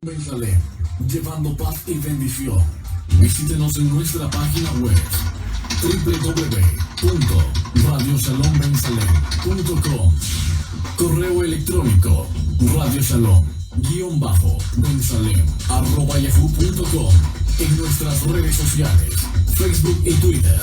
Bensalem, llevando paz y bendición. Visítenos en nuestra página web www.radioshalombensalem.com. Correo electrónico radioshalom-bensalem@yahoo.com. En nuestras redes sociales, Facebook y Twitter.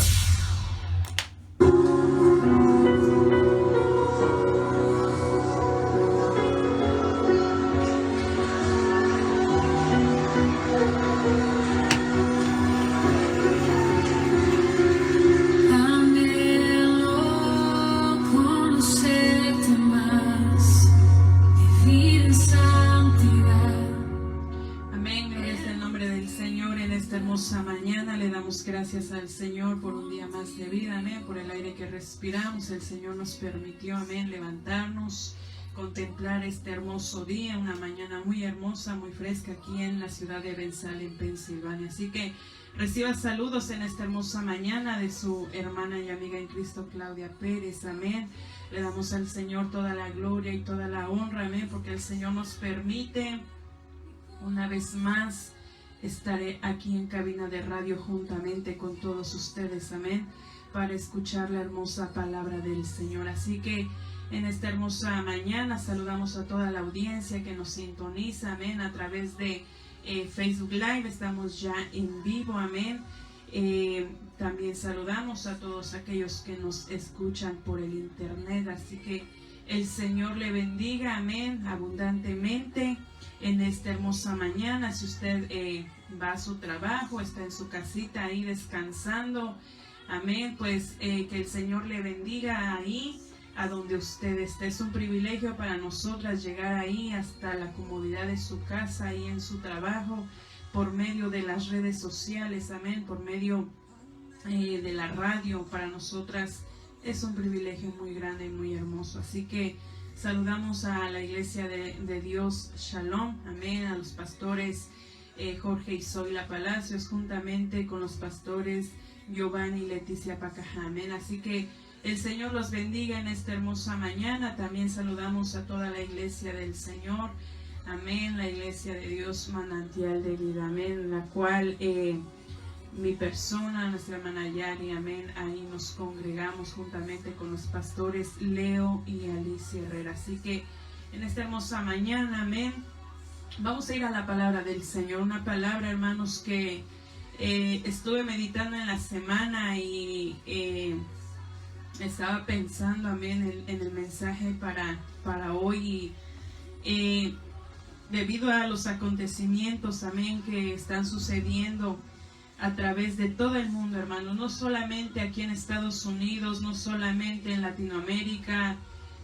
Gracias al Señor por un día más de vida, amén, por el aire que respiramos. El Señor nos permitió, amén, levantarnos, contemplar este hermoso día, una mañana muy hermosa, muy fresca aquí en la ciudad de Bensalem, Pensilvania. Así que reciba saludos en esta hermosa mañana de su hermana y amiga en Cristo, Claudia Pérez, amén. Le damos al Señor toda la gloria y toda la honra, amén, porque el Señor nos permite una vez más. Estaré aquí en cabina de radio juntamente con todos ustedes, amén, para escuchar la hermosa palabra del Señor. Así que en esta hermosa mañana saludamos a toda la audiencia que nos sintoniza, amén, a través de Facebook Live. Estamos ya en vivo, amén. También saludamos a todos aquellos que nos escuchan por el internet. Así que el Señor le bendiga, amén, abundantemente en esta hermosa mañana. Si usted va a su trabajo, está en su casita ahí descansando, amén, pues que el Señor le bendiga ahí a donde usted esté. Es un privilegio para nosotras llegar ahí hasta la comodidad de su casa, ahí en su trabajo, por medio de las redes sociales, amén, por medio de la radio. Para nosotras es un privilegio muy grande y muy hermoso. Así que saludamos a la iglesia de Dios Shalom, amén, a los pastores Jorge y Zoila Palacios, juntamente con los pastores Giovanni y Leticia Pacajá, amén. Así que el Señor los bendiga en esta hermosa mañana. También saludamos a toda la iglesia del Señor, amén, la iglesia de Dios Manantial de Vida, amén, la cual mi persona, nuestra hermana Yari, amén, ahí nos congregamos juntamente con los pastores Leo y Alicia Herrera. Así que en esta hermosa mañana, amén, vamos a ir a la palabra del Señor. Una palabra, hermanos, que estuve meditando en la semana y estaba pensando, amén, en el mensaje para hoy. Debido a los acontecimientos, amén, que están sucediendo a través de todo el mundo, hermanos, no solamente aquí en Estados Unidos, no solamente en Latinoamérica,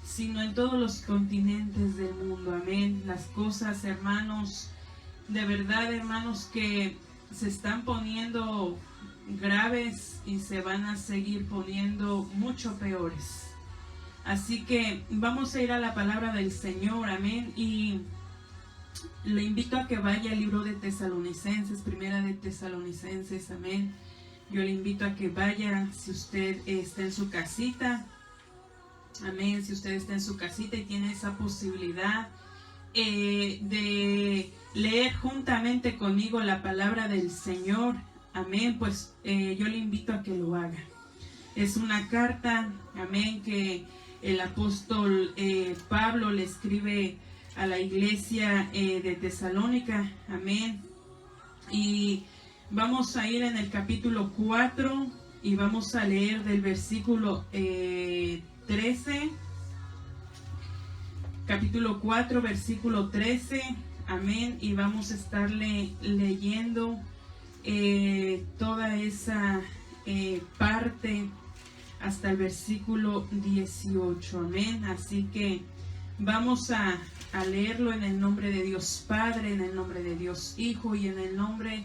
sino en todos los continentes del mundo, amén. Las cosas, hermanos, de verdad, hermanos, que se están poniendo graves y se van a seguir poniendo mucho peores. Así que vamos a ir a la palabra del Señor, amén, y le invito a que vaya al libro de Tesalonicenses, primera de Tesalonicenses, amén. Yo le invito a que vaya, si usted está en su casita, amén, si usted está en su casita y tiene esa posibilidad de leer juntamente conmigo la palabra del Señor, amén, pues yo le invito a que lo haga. Es una carta, amén, que el apóstol Pablo le escribe a la iglesia de Tesalónica, amén. Y vamos a ir en el capítulo 4 y vamos a leer del versículo 13, capítulo 4, versículo 13, amén. Y vamos a estarle leyendo toda esa parte hasta el versículo 18, amén. Así que vamos a leerlo en el nombre de Dios Padre, en el nombre de Dios Hijo y en el nombre,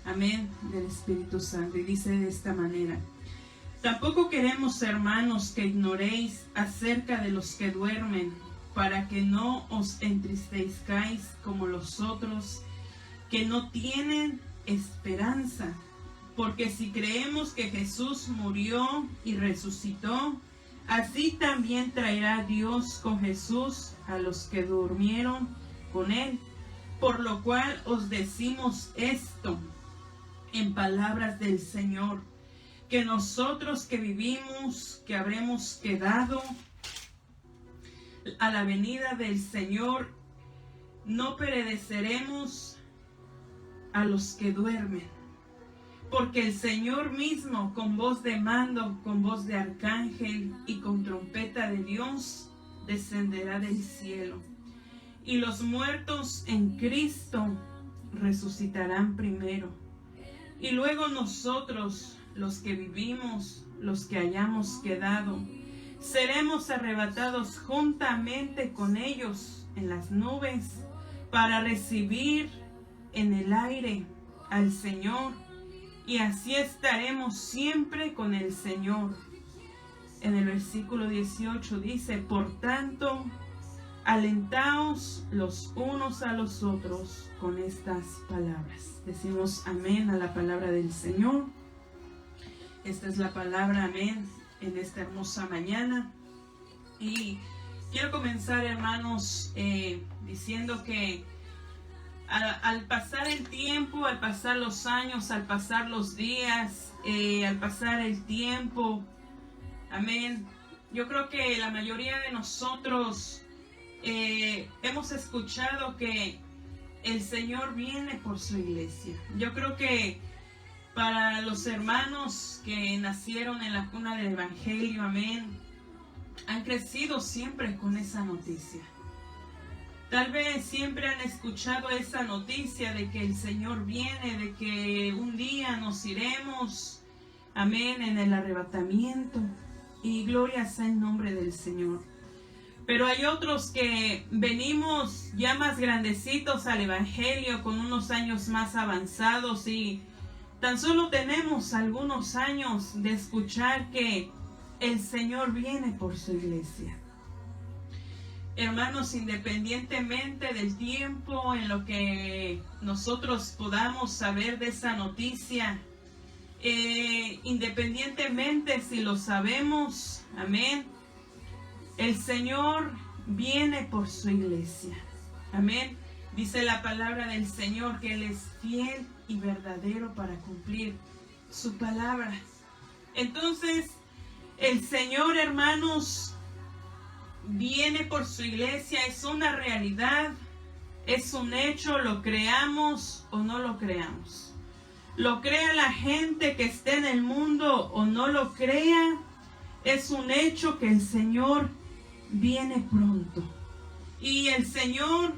amén, del Espíritu Santo. Y dice de esta manera: tampoco queremos, hermanos, que ignoréis acerca de los que duermen, para que no os entristezcáis como los otros, que no tienen esperanza. Porque si creemos que Jesús murió y resucitó, así también traerá Dios con Jesús a los que durmieron con él. Por lo cual os decimos esto en palabras del Señor, que nosotros que vivimos, que habremos quedado a la venida del Señor, no pereceremos a los que duermen. Porque el Señor mismo, con voz de mando, con voz de arcángel y con trompeta de Dios, descenderá del cielo. Y los muertos en Cristo resucitarán primero. Y luego nosotros, los que vivimos, los que hayamos quedado, seremos arrebatados juntamente con ellos en las nubes para recibir en el aire al Señor. Y así estaremos siempre con el Señor. En el versículo 18 dice, por tanto, alentaos los unos a los otros con estas palabras. Decimos amén a la palabra del Señor. Esta es la palabra amén en esta hermosa mañana. Y quiero comenzar, hermanos, diciendo que al pasar el tiempo, al pasar los años, al pasar los días, al pasar el tiempo, amén, yo creo que la mayoría de nosotros hemos escuchado que el Señor viene por su iglesia. Yo creo que para los hermanos que nacieron en la cuna del Evangelio, amén, han crecido siempre con esa noticia. Tal vez siempre han escuchado esa noticia de que el Señor viene, de que un día nos iremos, amén, en el arrebatamiento, y gloria sea el nombre del Señor. Pero hay otros que venimos ya más grandecitos al Evangelio, con unos años más avanzados, y tan solo tenemos algunos años de escuchar que el Señor viene por su iglesia. Hermanos, independientemente del tiempo en lo que nosotros podamos saber de esa noticia, independientemente si lo sabemos, amén, el Señor viene por su iglesia, amén. Dice la palabra del Señor que Él es fiel y verdadero para cumplir su palabra. Entonces, el Señor, hermanos, viene por su iglesia, es una realidad, es un hecho, lo creamos o no lo creamos. Lo crea la gente que esté en el mundo o no lo crea, es un hecho que el Señor viene pronto. Y el Señor,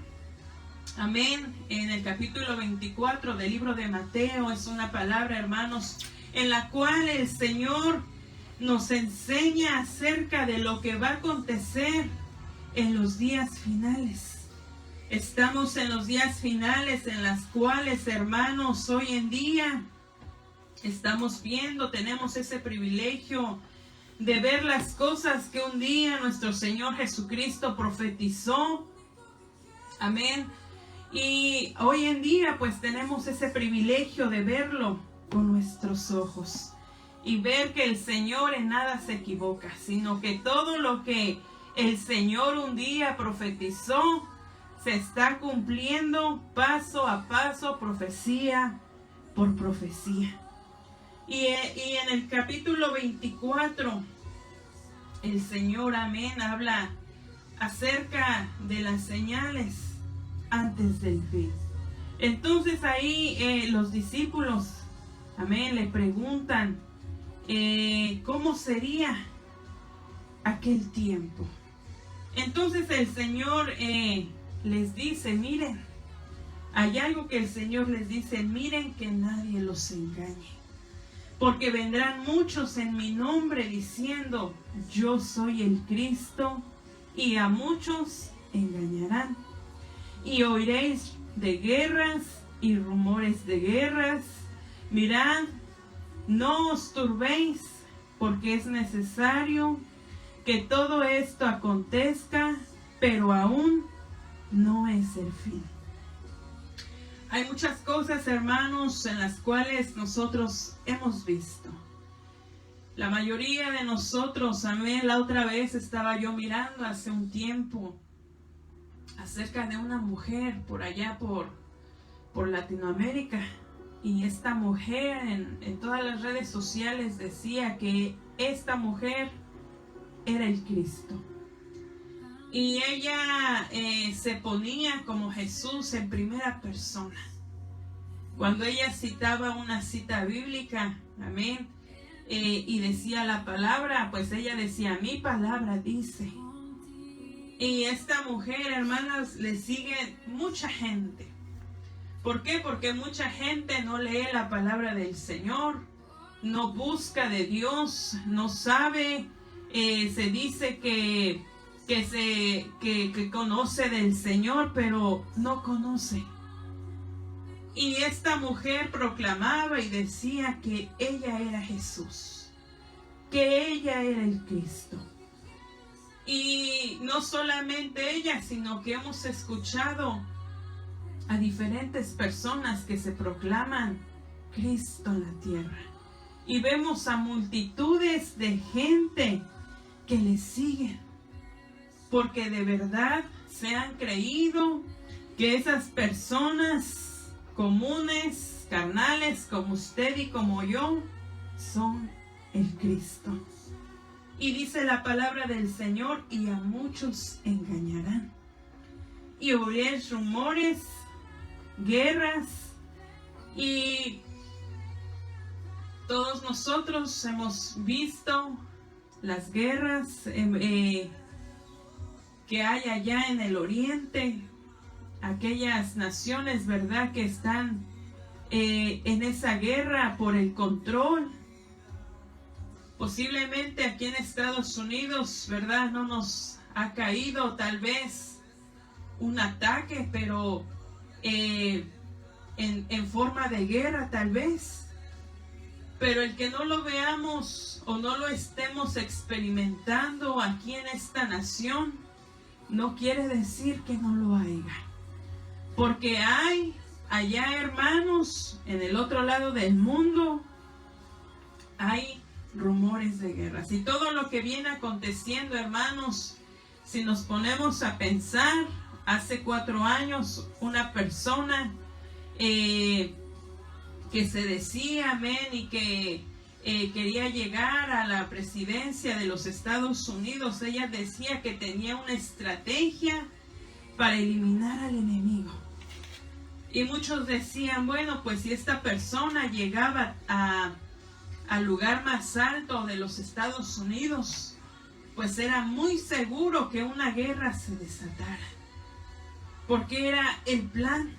amén, en el capítulo 24 del libro de Mateo, es una palabra, hermanos, en la cual el Señor nos enseña acerca de lo que va a acontecer en los días finales. Estamos en los días finales en las cuales, hermanos, hoy en día estamos viendo, tenemos ese privilegio de ver las cosas que un día nuestro Señor Jesucristo profetizó. Amén. Y hoy en día pues tenemos ese privilegio de verlo con nuestros ojos. Y ver que el Señor en nada se equivoca, sino que todo lo que el Señor un día profetizó se está cumpliendo paso a paso, profecía por profecía. Y en el capítulo 24, el Señor, amén, habla acerca de las señales antes del fin. Entonces ahí los discípulos, amén, le preguntan, ¿cómo sería aquel tiempo? Entonces el Señor les dice, miren, hay algo que el Señor les dice, miren que nadie los engañe, porque vendrán muchos en mi nombre diciendo, yo soy el Cristo, y a muchos engañarán. Y oiréis de guerras y rumores de guerras. Mirad, no os turbéis, porque es necesario que todo esto acontezca, pero aún no es el fin. Hay muchas cosas, hermanos, en las cuales nosotros hemos visto. La mayoría de nosotros, amén, la otra vez estaba yo mirando hace un tiempo acerca de una mujer por allá por Latinoamérica, y esta mujer en todas las redes sociales decía que esta mujer era el Cristo, y ella se ponía como Jesús en primera persona. Cuando ella citaba una cita bíblica, amén, y decía la palabra, pues ella decía, mi palabra dice. Y esta mujer, hermanas, le sigue mucha gente. ¿Por qué? Porque mucha gente no lee la palabra del Señor, no busca de Dios, no sabe, se dice que conoce del Señor, pero no conoce. Y esta mujer proclamaba y decía que ella era Jesús, que ella era el Cristo. Y no solamente ella, sino que hemos escuchado a diferentes personas que se proclaman Cristo en la tierra. Y vemos a multitudes de gente que le siguen, porque de verdad se han creído que esas personas comunes, carnales, como usted y como yo, son el Cristo. Y dice la palabra del Señor, y a muchos engañarán. Y oiréis rumores, guerras, y todos nosotros hemos visto las guerras que hay allá en el oriente, aquellas naciones, ¿verdad?, que están en esa guerra por el control. Posiblemente aquí en Estados Unidos, ¿verdad?, no nos ha caído tal vez un ataque, pero en forma de guerra tal vez. Pero el que no lo veamos o no lo estemos experimentando aquí en esta nación, no quiere decir que no lo haya. Porque hay allá, hermanos, en el otro lado del mundo, hay rumores de guerras. Y todo lo que viene aconteciendo, hermanos, si nos ponemos a pensar, hace 4 años una persona que se decía, amén, y que quería llegar a la presidencia de los Estados Unidos, ella decía que tenía una estrategia para eliminar al enemigo. Y muchos decían, bueno, pues si esta persona llegaba al lugar más alto de los Estados Unidos, pues era muy seguro que una guerra se desatara. Porque era el plan.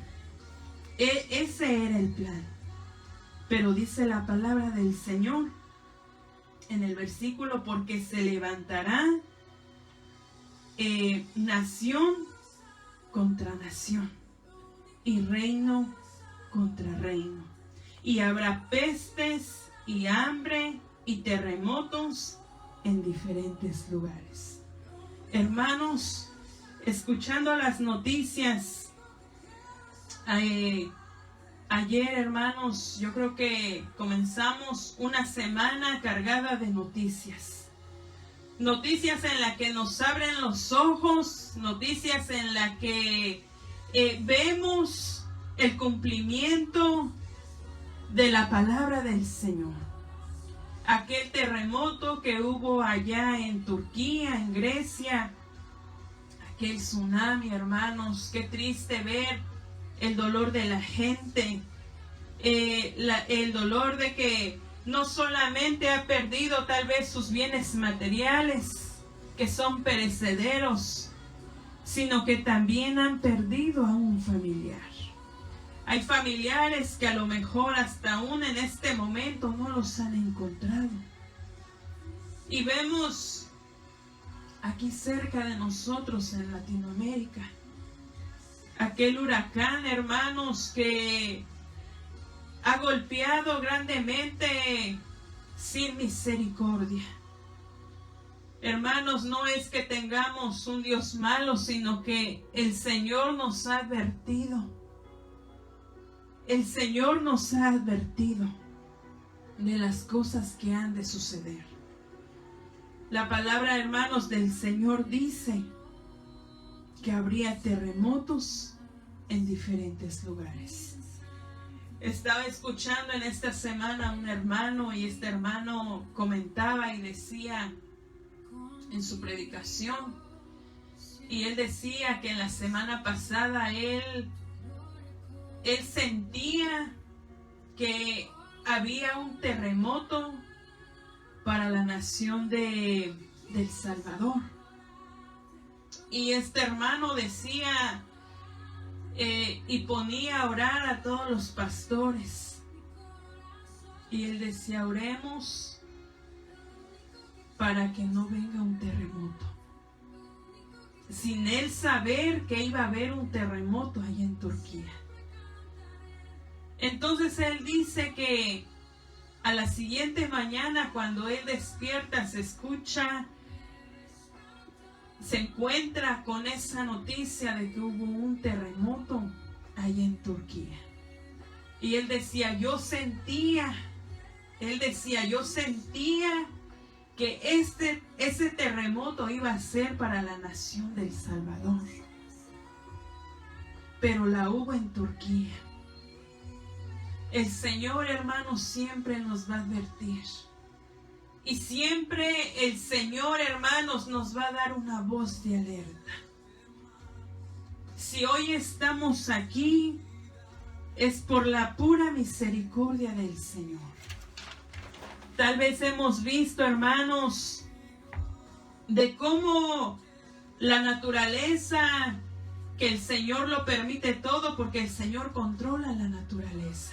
Ese era el plan. Pero dice la palabra del Señor en el versículo, porque se levantará nación contra nación y reino contra reino, y habrá pestes y hambre y terremotos en diferentes lugares. Hermanos, escuchando las noticias ayer, hermanos, yo creo que comenzamos una semana cargada de noticias. Noticias en las que nos abren los ojos, noticias en las que vemos el cumplimiento de la palabra del Señor. Aquel terremoto que hubo allá en Turquía, en Grecia, aquel tsunami, hermanos, qué triste ver el dolor de la gente, el dolor de que no solamente ha perdido tal vez sus bienes materiales, que son perecederos, sino que también han perdido a un familiar. Hay familiares que a lo mejor hasta aún en este momento no los han encontrado. Y vemos aquí cerca de nosotros en Latinoamérica aquel huracán, hermanos, que ha golpeado grandemente sin misericordia. Hermanos, no es que tengamos un Dios malo, sino que el Señor nos ha advertido. El Señor nos ha advertido de las cosas que han de suceder. La palabra, hermanos, del Señor dice que habría terremotos en diferentes lugares. Estaba escuchando en esta semana a un hermano, y este hermano comentaba y decía en su predicación, y él decía que en la semana pasada él sentía que había un terremoto para la nación de El Salvador. Y este hermano decía y ponía a orar a todos los pastores. Y él decía, oremos para que no venga un terremoto. Sin él saber que iba a haber un terremoto allá en Turquía. Entonces él dice que a la siguiente mañana, cuando él despierta, se encuentra con esa noticia de que hubo un terremoto allá en Turquía. Y él decía, yo sentía que ese terremoto iba a ser para la nación de El Salvador. Pero la hubo en Turquía. El Señor, hermanos, siempre nos va a advertir. Y siempre el Señor, hermanos, nos va a dar una voz de alerta. Si hoy estamos aquí, es por la pura misericordia del Señor. Tal vez hemos visto, hermanos, de cómo la naturaleza, que el Señor lo permite todo, porque el Señor controla la naturaleza.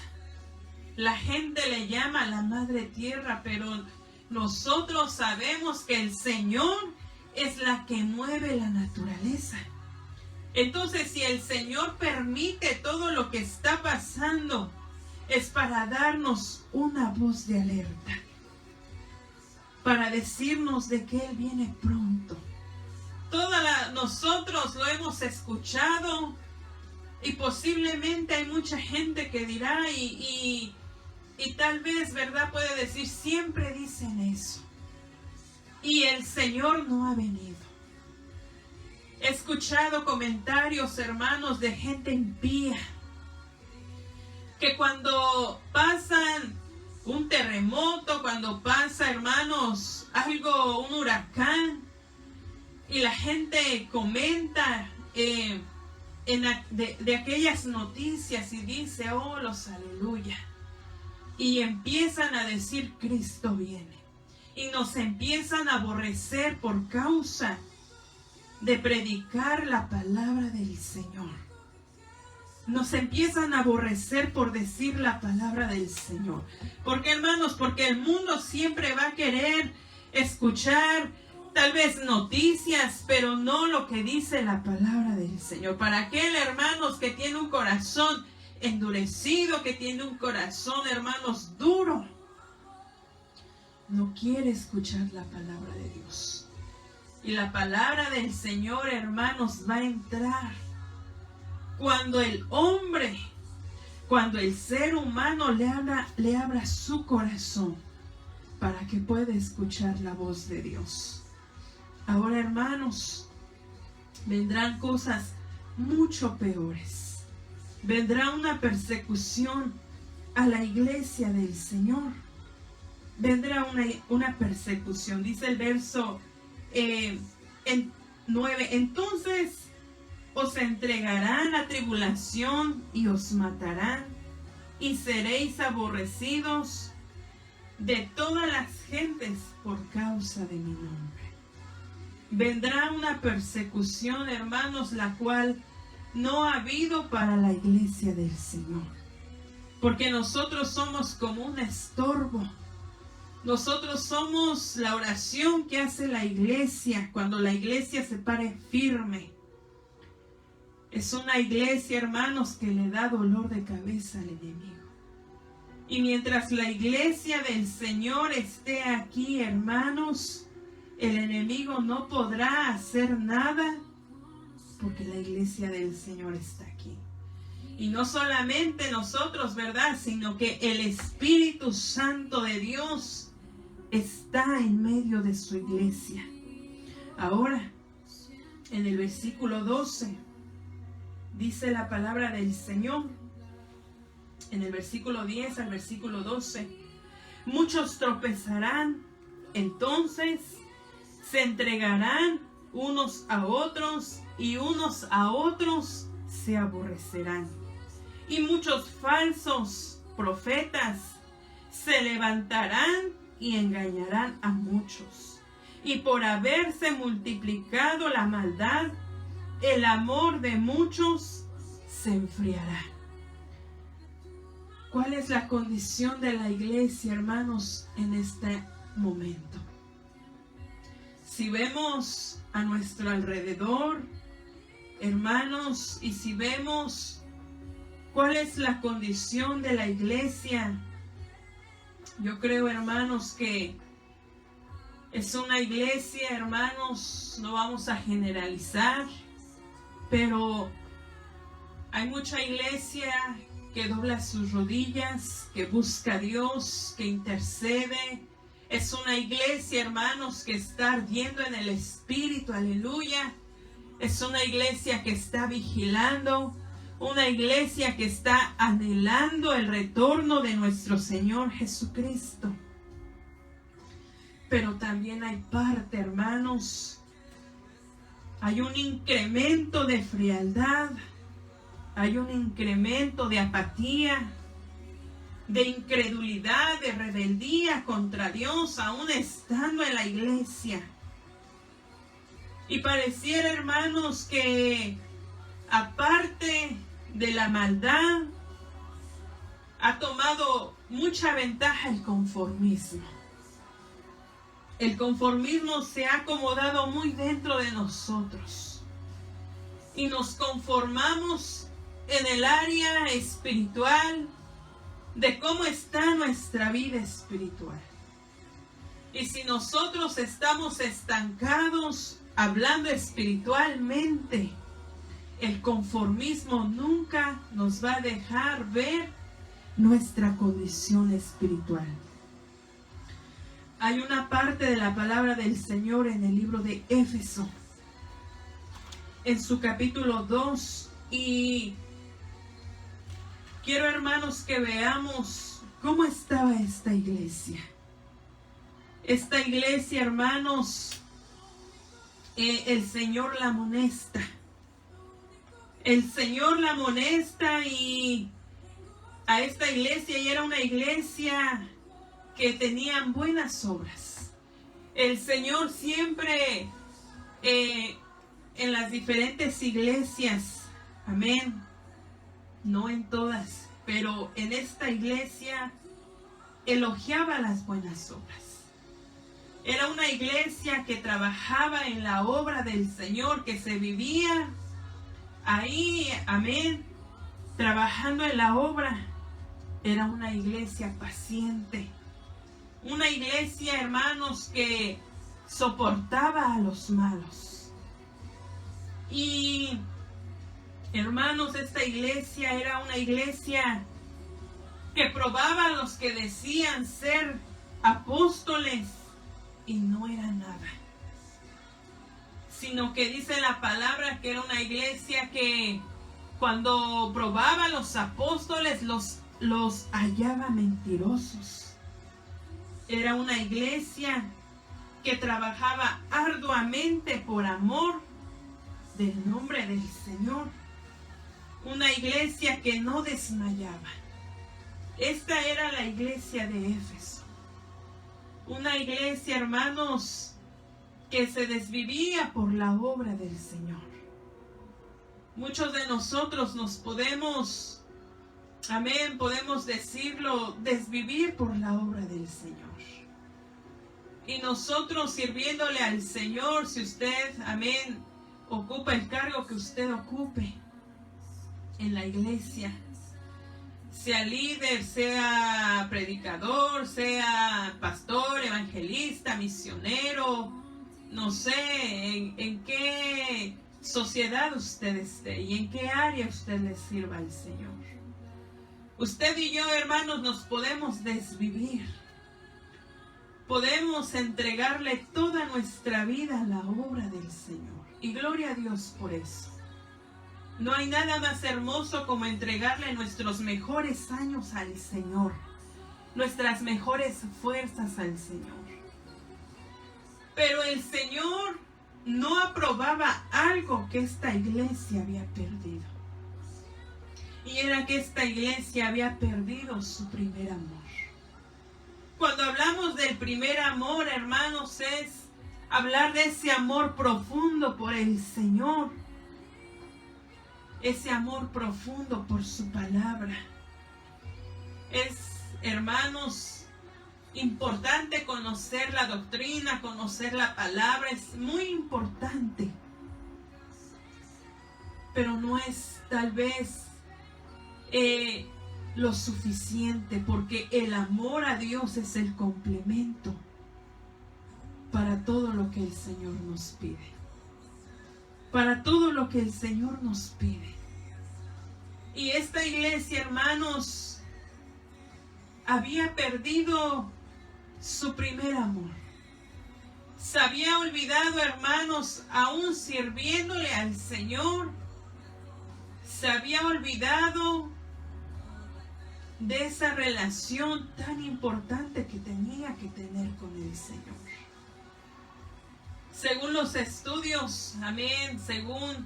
La gente le llama la madre tierra, pero nosotros sabemos que el Señor es la que mueve la naturaleza. Entonces, si el Señor permite todo lo que está pasando, es para darnos una voz de alerta, para decirnos de que Él viene pronto. Nosotros lo hemos escuchado, y posiblemente hay mucha gente que dirá y tal vez, ¿verdad?, puede decir, siempre dicen eso. Y el Señor no ha venido. He escuchado comentarios, hermanos, de gente impía, que cuando pasan un terremoto, cuando pasa, hermanos, un huracán, y la gente comenta de aquellas noticias y dice, oh, los aleluya. Y empiezan a decir, Cristo viene. Y nos empiezan a aborrecer por causa de predicar la palabra del Señor. Nos empiezan a aborrecer por decir la palabra del Señor. ¿Por qué, hermanos? Porque el mundo siempre va a querer escuchar tal vez noticias, pero no lo que dice la palabra del Señor. Para aquel, hermanos, que tiene un corazón endurecido, que tiene un corazón, hermanos, duro, no quiere escuchar la palabra de Dios. Y la palabra del Señor, hermanos, va a entrar cuando el hombre, cuando el ser humano le abra su corazón para que pueda escuchar la voz de Dios. Ahora, hermanos, vendrán cosas mucho peores. Vendrá una persecución a la iglesia del Señor. Vendrá una persecución. Dice el verso 9. Entonces os entregarán a tribulación y os matarán, y seréis aborrecidos de todas las gentes por causa de mi nombre. Vendrá una persecución, hermanos, la cual no ha habido para la iglesia del Señor. Porque nosotros somos como un estorbo. Nosotros somos la oración que hace la iglesia cuando la iglesia se pare firme. Es una iglesia, hermanos, que le da dolor de cabeza al enemigo. Y mientras la iglesia del Señor esté aquí, hermanos, el enemigo no podrá hacer nada, porque la iglesia del Señor está aquí. Y no solamente nosotros, ¿verdad?, sino que el Espíritu Santo de Dios está en medio de su iglesia. Ahora, En el versículo 12 dice la palabra del Señor, en el versículo 10 al versículo 12, muchos tropezarán, entonces se entregarán unos a otros y unos a otros se aborrecerán. Y muchos falsos profetas se levantarán y engañarán a muchos. Y por haberse multiplicado la maldad, el amor de muchos se enfriará. ¿Cuál es la condición de la iglesia, hermanos, en este momento? Si vemos a nuestro alrededor, hermanos, y si vemos cuál es la condición de la iglesia, yo creo, hermanos, que es una iglesia, hermanos, no vamos a generalizar, pero hay mucha iglesia que dobla sus rodillas, que busca a Dios, que intercede. Es una iglesia, hermanos, que está ardiendo en el Espíritu, aleluya. Es una iglesia que está vigilando, una iglesia que está anhelando el retorno de nuestro Señor Jesucristo. Pero también hay parte, hermanos, hay un incremento de frialdad, hay un incremento de apatía, de incredulidad, de rebeldía contra Dios, aún estando en la iglesia. Y pareciera, hermanos, que aparte de la maldad, ha tomado mucha ventaja el conformismo. El conformismo se ha acomodado muy dentro de nosotros. Y nos conformamos en el área espiritual, de cómo está nuestra vida espiritual. Y si nosotros estamos estancados hablando espiritualmente, el conformismo nunca nos va a dejar ver nuestra condición espiritual. Hay una parte de la palabra del Señor en el libro de Éfeso, en su capítulo 2, y quiero, hermanos, que veamos cómo estaba esta iglesia. Esta iglesia, hermanos, el Señor la amonesta. El Señor la amonesta y a esta iglesia, y era una iglesia que tenían buenas obras. El Señor siempre en las diferentes iglesias, amén, no en todas, pero en esta iglesia elogiaba las buenas obras. Era una iglesia que trabajaba en la obra del Señor, que se vivía ahí, amén, trabajando en la obra. Era una iglesia paciente, una iglesia, hermanos, que soportaba a los malos. Y, hermanos, esta iglesia era una iglesia que probaba a los que decían ser apóstoles y no era nada, sino que dice la palabra que era una iglesia que cuando probaba a los apóstoles los hallaba mentirosos. Era una iglesia que trabajaba arduamente por amor del nombre del Señor. Una iglesia que no desmayaba. Esta era la iglesia de Éfeso. Una iglesia, hermanos, que se desvivía por la obra del Señor. Muchos de nosotros nos podemos, amén, podemos decirlo, desvivir por la obra del Señor. Y nosotros sirviéndole al Señor, si usted, amén, ocupa el cargo que usted ocupe en la iglesia, sea líder, sea predicador, sea pastor, evangelista, misionero, no sé en qué sociedad usted esté y en qué área usted le sirva al Señor. Usted y yo, hermanos, nos podemos desvivir. Podemos entregarle toda nuestra vida a la obra del Señor. Y gloria a Dios por eso. No hay nada más hermoso como entregarle nuestros mejores años al Señor, nuestras mejores fuerzas al Señor. Pero el Señor no aprobaba algo que esta iglesia había perdido. Y era que esta iglesia había perdido su primer amor. Cuando hablamos del primer amor, hermanos, es hablar de ese amor profundo por el Señor. Ese amor profundo por su palabra. Es, hermanos, importante conocer la doctrina, conocer la palabra. Es muy importante. Pero no es tal vez lo suficiente, porque el amor a Dios es el complemento para todo lo que el Señor nos pide. Para todo lo que el Señor nos pide. Y esta iglesia, hermanos, había perdido su primer amor. Se había olvidado, hermanos, aún sirviéndole al Señor. Se había olvidado de esa relación tan importante que tenía que tener con el Señor. Según los estudios, amén, según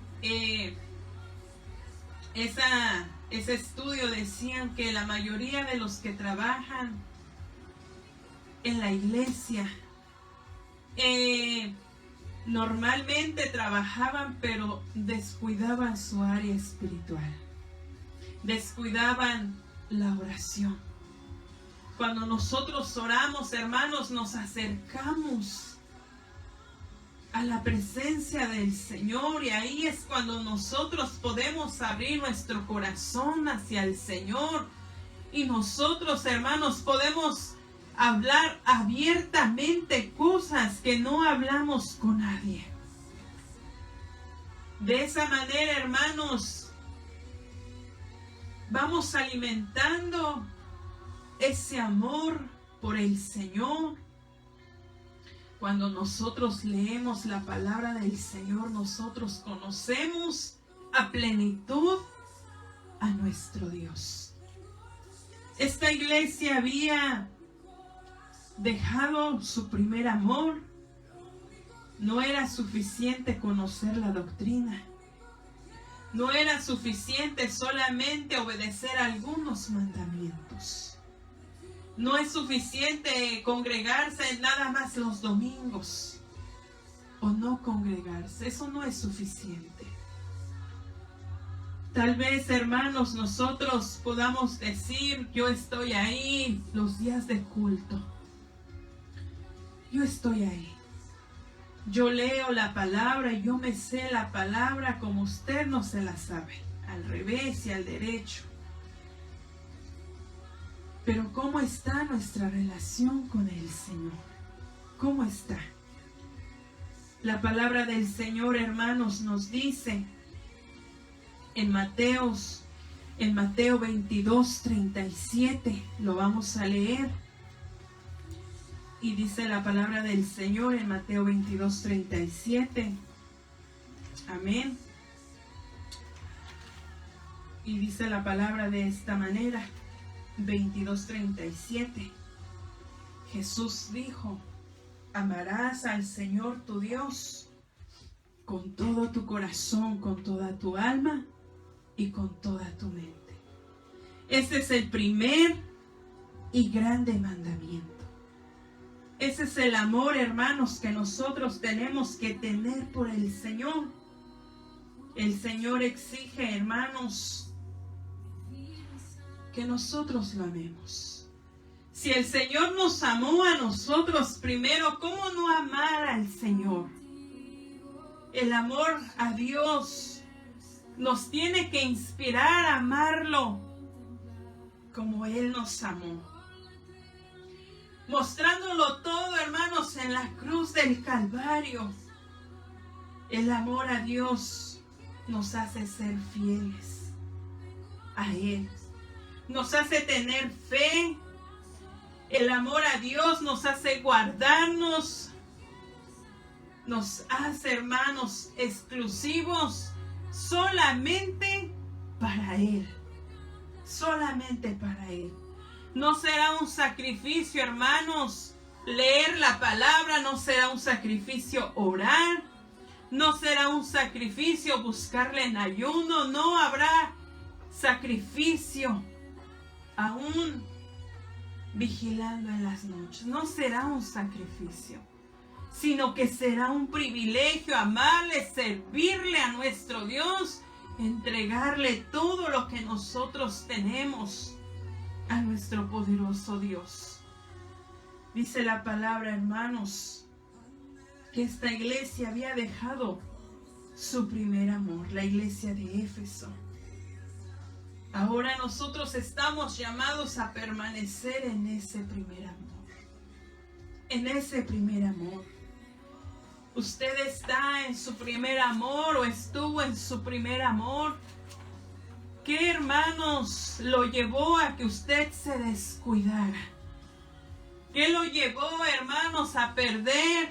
ese estudio decían que la mayoría de los que trabajan en la iglesia normalmente trabajaban, pero descuidaban su área espiritual, descuidaban la oración. Cuando nosotros oramos, hermanos, nos acercamos a la presencia del Señor, y ahí es cuando nosotros podemos abrir nuestro corazón hacia el Señor, y nosotros, hermanos, podemos hablar abiertamente cosas que no hablamos con nadie. De esa manera, hermanos, vamos alimentando ese amor por el Señor. Cuando nosotros leemos la palabra del Señor, nosotros conocemos a plenitud a nuestro Dios. Esta iglesia había dejado su primer amor. No era suficiente conocer la doctrina. No era suficiente solamente obedecer algunos mandamientos. No es suficiente congregarse nada más los domingos o no congregarse. Eso no es suficiente. Tal vez, hermanos, nosotros podamos decir: yo estoy ahí los días de culto. Yo estoy ahí. Yo leo la palabra y yo me sé la palabra como usted no se la sabe, al revés y al derecho. Pero ¿cómo está nuestra relación con el Señor? ¿Cómo está? La palabra del Señor, hermanos, nos dice en Mateo 22:37, lo vamos a leer. Y dice la palabra del Señor en Mateo 22:37. Amén. Y dice la palabra de esta manera. 22:37. Jesús dijo: amarás al Señor tu Dios con todo tu corazón, con toda tu alma y con toda tu mente. Este es el primer y grande mandamiento. Ese es el amor, hermanos, que nosotros tenemos que tener por el Señor. El Señor exige, hermanos, que nosotros lo amemos. Si el Señor nos amó a nosotros primero, ¿cómo no amar al Señor? El amor a Dios nos tiene que inspirar a amarlo como Él nos amó. Mostrándolo todo, hermanos, en la cruz del Calvario. El amor a Dios nos hace ser fieles a Él. Nos hace tener fe. El amor a Dios nos hace guardarnos nos hace, hermanos, exclusivos solamente para Él. Solamente para Él. No será un sacrificio, hermanos, leer la palabra, no será un sacrificio orar, no será un sacrificio buscarle en ayuno, no habrá sacrificio aún vigilando en las noches. No será un sacrificio, sino que será un privilegio amarle, servirle a nuestro Dios, entregarle todo lo que nosotros tenemos a nuestro poderoso Dios. Dice la palabra, hermanos, que esta iglesia había dejado su primer amor, la iglesia de Éfeso. Ahora nosotros estamos llamados a permanecer en ese primer amor. En ese primer amor. Usted está en su primer amor o estuvo en su primer amor. ¿Qué, hermanos, lo llevó a que usted se descuidara? ¿Qué lo llevó, hermanos, a perder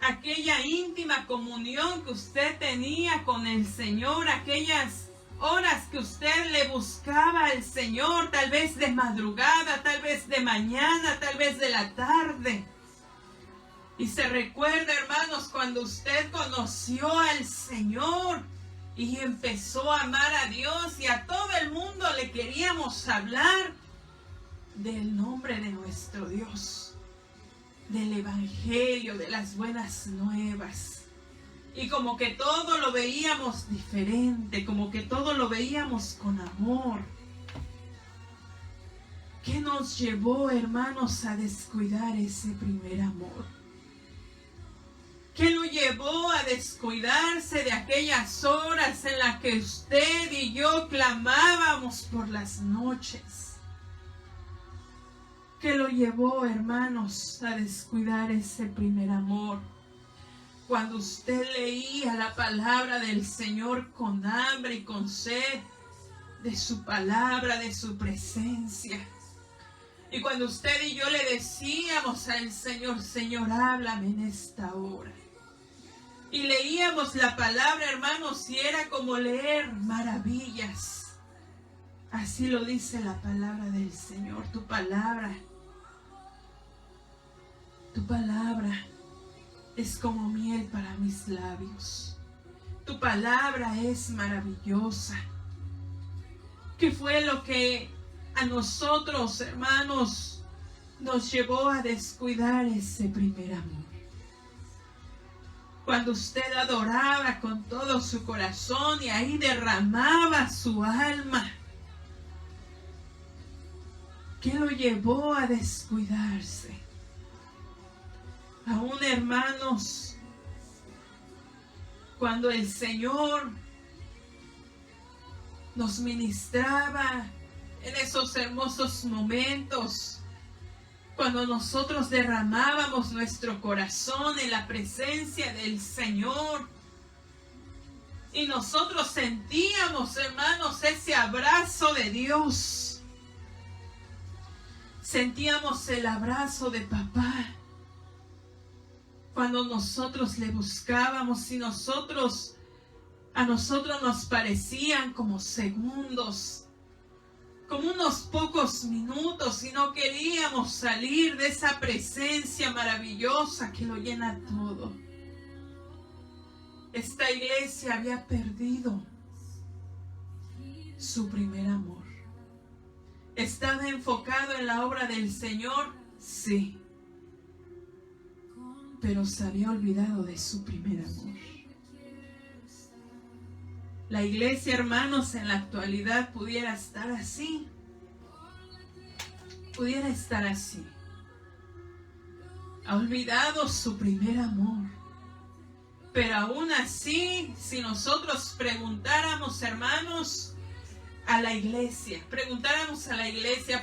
aquella íntima comunión que usted tenía con el Señor? Aquellas horas que usted le buscaba al Señor, tal vez de madrugada, tal vez de mañana, tal vez de la tarde. Y se recuerda, hermanos, cuando usted conoció al Señor y empezó a amar a Dios, y a todo el mundo le queríamos hablar del nombre de nuestro Dios, del Evangelio, de las buenas nuevas. Y como que todo lo veíamos diferente, como que todo lo veíamos con amor. ¿Qué nos llevó, hermanos, a descuidar ese primer amor? ¿Qué lo llevó a descuidarse de aquellas horas en las que usted y yo clamábamos por las noches? ¿Qué lo llevó, hermanos, a descuidar ese primer amor? Cuando usted leía la palabra del Señor con hambre y con sed de su palabra, de su presencia. Y cuando usted y yo le decíamos al Señor, Señor, háblame en esta hora. Y leíamos la palabra, hermanos, y era como leer maravillas. Así lo dice la palabra del Señor. Tu palabra es como miel para mis labios. Tu palabra es maravillosa. ¿Qué fue lo que a nosotros, hermanos, nos llevó a descuidar ese primer amor? Cuando usted adoraba con todo su corazón y ahí derramaba su alma. ¿Qué lo llevó a descuidarse? Aún, hermanos, cuando el Señor nos ministraba en esos hermosos momentos, cuando nosotros derramábamos nuestro corazón en la presencia del Señor, y nosotros sentíamos, hermanos, ese abrazo de Dios, sentíamos el abrazo de papá. Cuando nosotros le buscábamos y a nosotros nos parecían como segundos, como unos pocos minutos, y no queríamos salir de esa presencia maravillosa que lo llena todo. Esta iglesia había perdido su primer amor. ¿Estaba enfocado en la obra del Señor? Sí. Pero se había olvidado de su primer amor. La iglesia, hermanos, en la actualidad pudiera estar así. Pudiera estar así. Ha olvidado su primer amor. Pero aún así, si nosotros preguntáramos, hermanos, a la iglesia,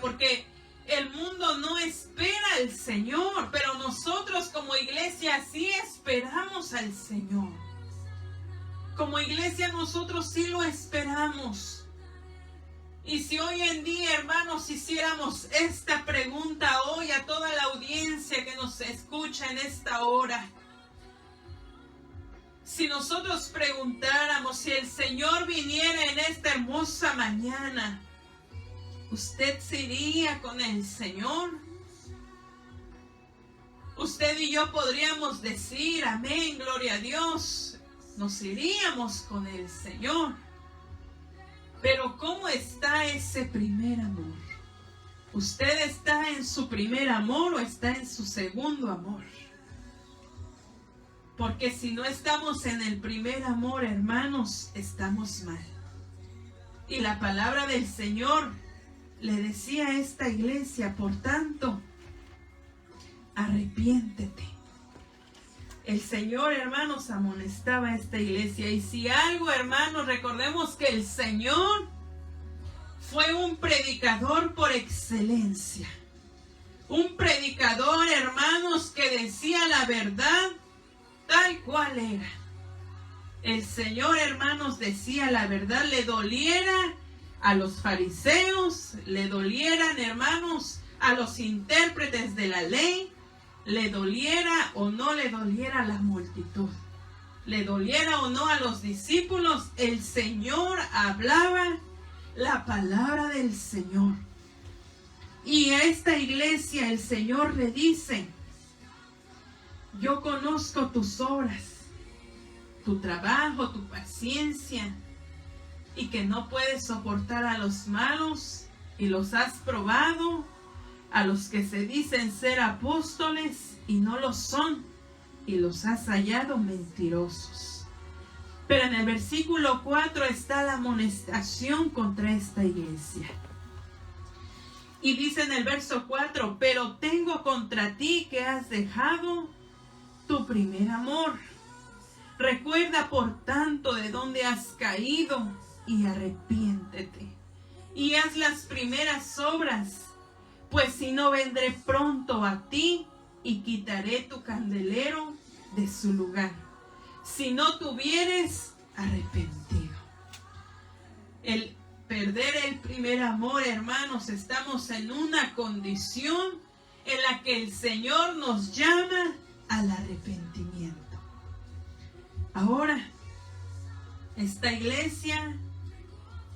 porque el mundo no espera al Señor, pero nosotros como iglesia sí esperamos al Señor. Como iglesia nosotros sí lo esperamos. Y si hoy en día, hermanos, hiciéramos esta pregunta hoy a toda la audiencia que nos escucha en esta hora, Si nosotros preguntáramos si el Señor viniera en esta hermosa mañana, ¿usted se iría con el Señor? Usted y yo podríamos decir, amén, gloria a Dios, nos iríamos con el Señor. Pero ¿cómo está ese primer amor? ¿Usted está en su primer amor o está en su segundo amor? Porque si no estamos en el primer amor, hermanos, estamos mal. Y la palabra del Señor le decía a esta iglesia, por tanto, arrepiéntete. El Señor, hermanos, amonestaba a esta iglesia. Y si algo, hermanos, recordemos que el Señor fue un predicador por excelencia. Un predicador, hermanos, que decía la verdad tal cual era. El Señor, hermanos, decía la verdad, le doliera a los fariseos, le dolieran, hermanos, a los intérpretes de la ley, le doliera o no le doliera a la multitud, le doliera o no a los discípulos, el Señor hablaba la palabra del Señor. Y a esta iglesia el Señor le dice, yo conozco tus obras, tu trabajo, tu paciencia, y que no puedes soportar a los malos, y los has probado, a los que se dicen ser apóstoles y no lo son, y los has hallado mentirosos. Pero en el versículo 4 está la amonestación contra esta iglesia. Y dice en el verso 4, pero tengo contra ti que has dejado tu primer amor. Recuerda por tanto de dónde has caído y arrepiéntete. Y haz las primeras obras. Pues si no, vendré pronto a ti y quitaré tu candelero de su lugar, si no te hubieres arrepentido. El perder el primer amor, hermanos, estamos en una condición en la que el Señor nos llama al arrepentimiento. Ahora, esta iglesia,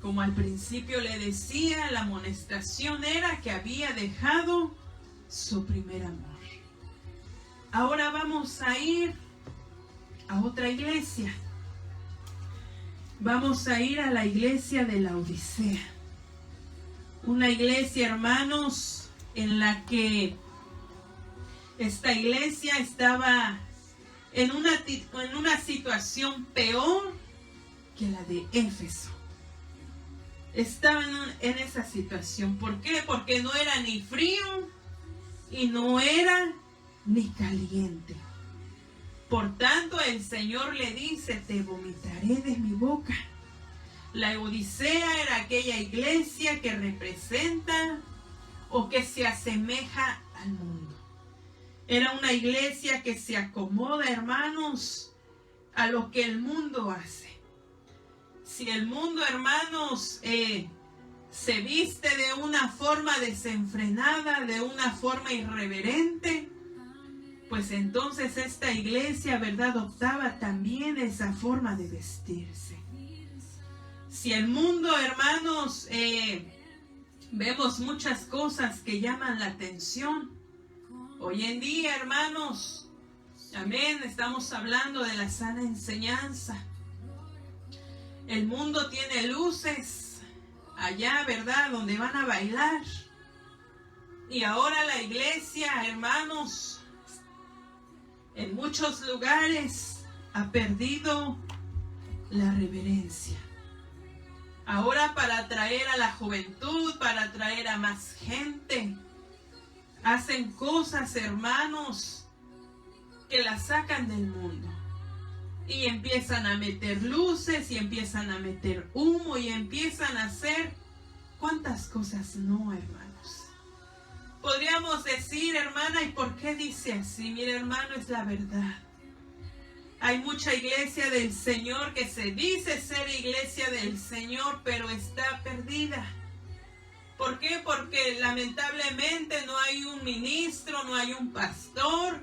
como al principio le decía, la amonestación era que había dejado su primer amor. Ahora vamos a ir a otra iglesia. Vamos a ir a la iglesia de Laodicea. Una iglesia, hermanos, en la que esta iglesia estaba en una situación peor que la de Éfeso. Estaban en esa situación. ¿Por qué? Porque no era ni frío y no era ni caliente. Por tanto, el Señor le dice, te vomitaré de mi boca. La Odisea era aquella iglesia que representa o que se asemeja al mundo. Era una iglesia que se acomoda, hermanos, a lo que el mundo hace. Si el mundo, hermanos, se viste de una forma desenfrenada, de una forma irreverente, pues entonces esta iglesia, ¿verdad?, adoptaba también esa forma de vestirse. Si el mundo, hermanos, vemos muchas cosas que llaman la atención. Hoy en día, hermanos, amén, estamos hablando de la sana enseñanza. El mundo tiene luces allá, ¿verdad?, donde van a bailar. Y ahora la iglesia, hermanos, en muchos lugares ha perdido la reverencia. Ahora, para atraer a la juventud, para atraer a más gente, hacen cosas, hermanos, que las sacan del mundo. Y empiezan a meter luces, y empiezan a meter humo, y empiezan a hacer cuántas cosas no, hermanos. Podríamos decir, hermana, ¿y por qué dice así? Mire, hermano, es la verdad. Hay mucha iglesia del Señor que se dice ser iglesia del Señor, pero está perdida. ¿Por qué? Porque lamentablemente no hay un ministro, no hay un pastor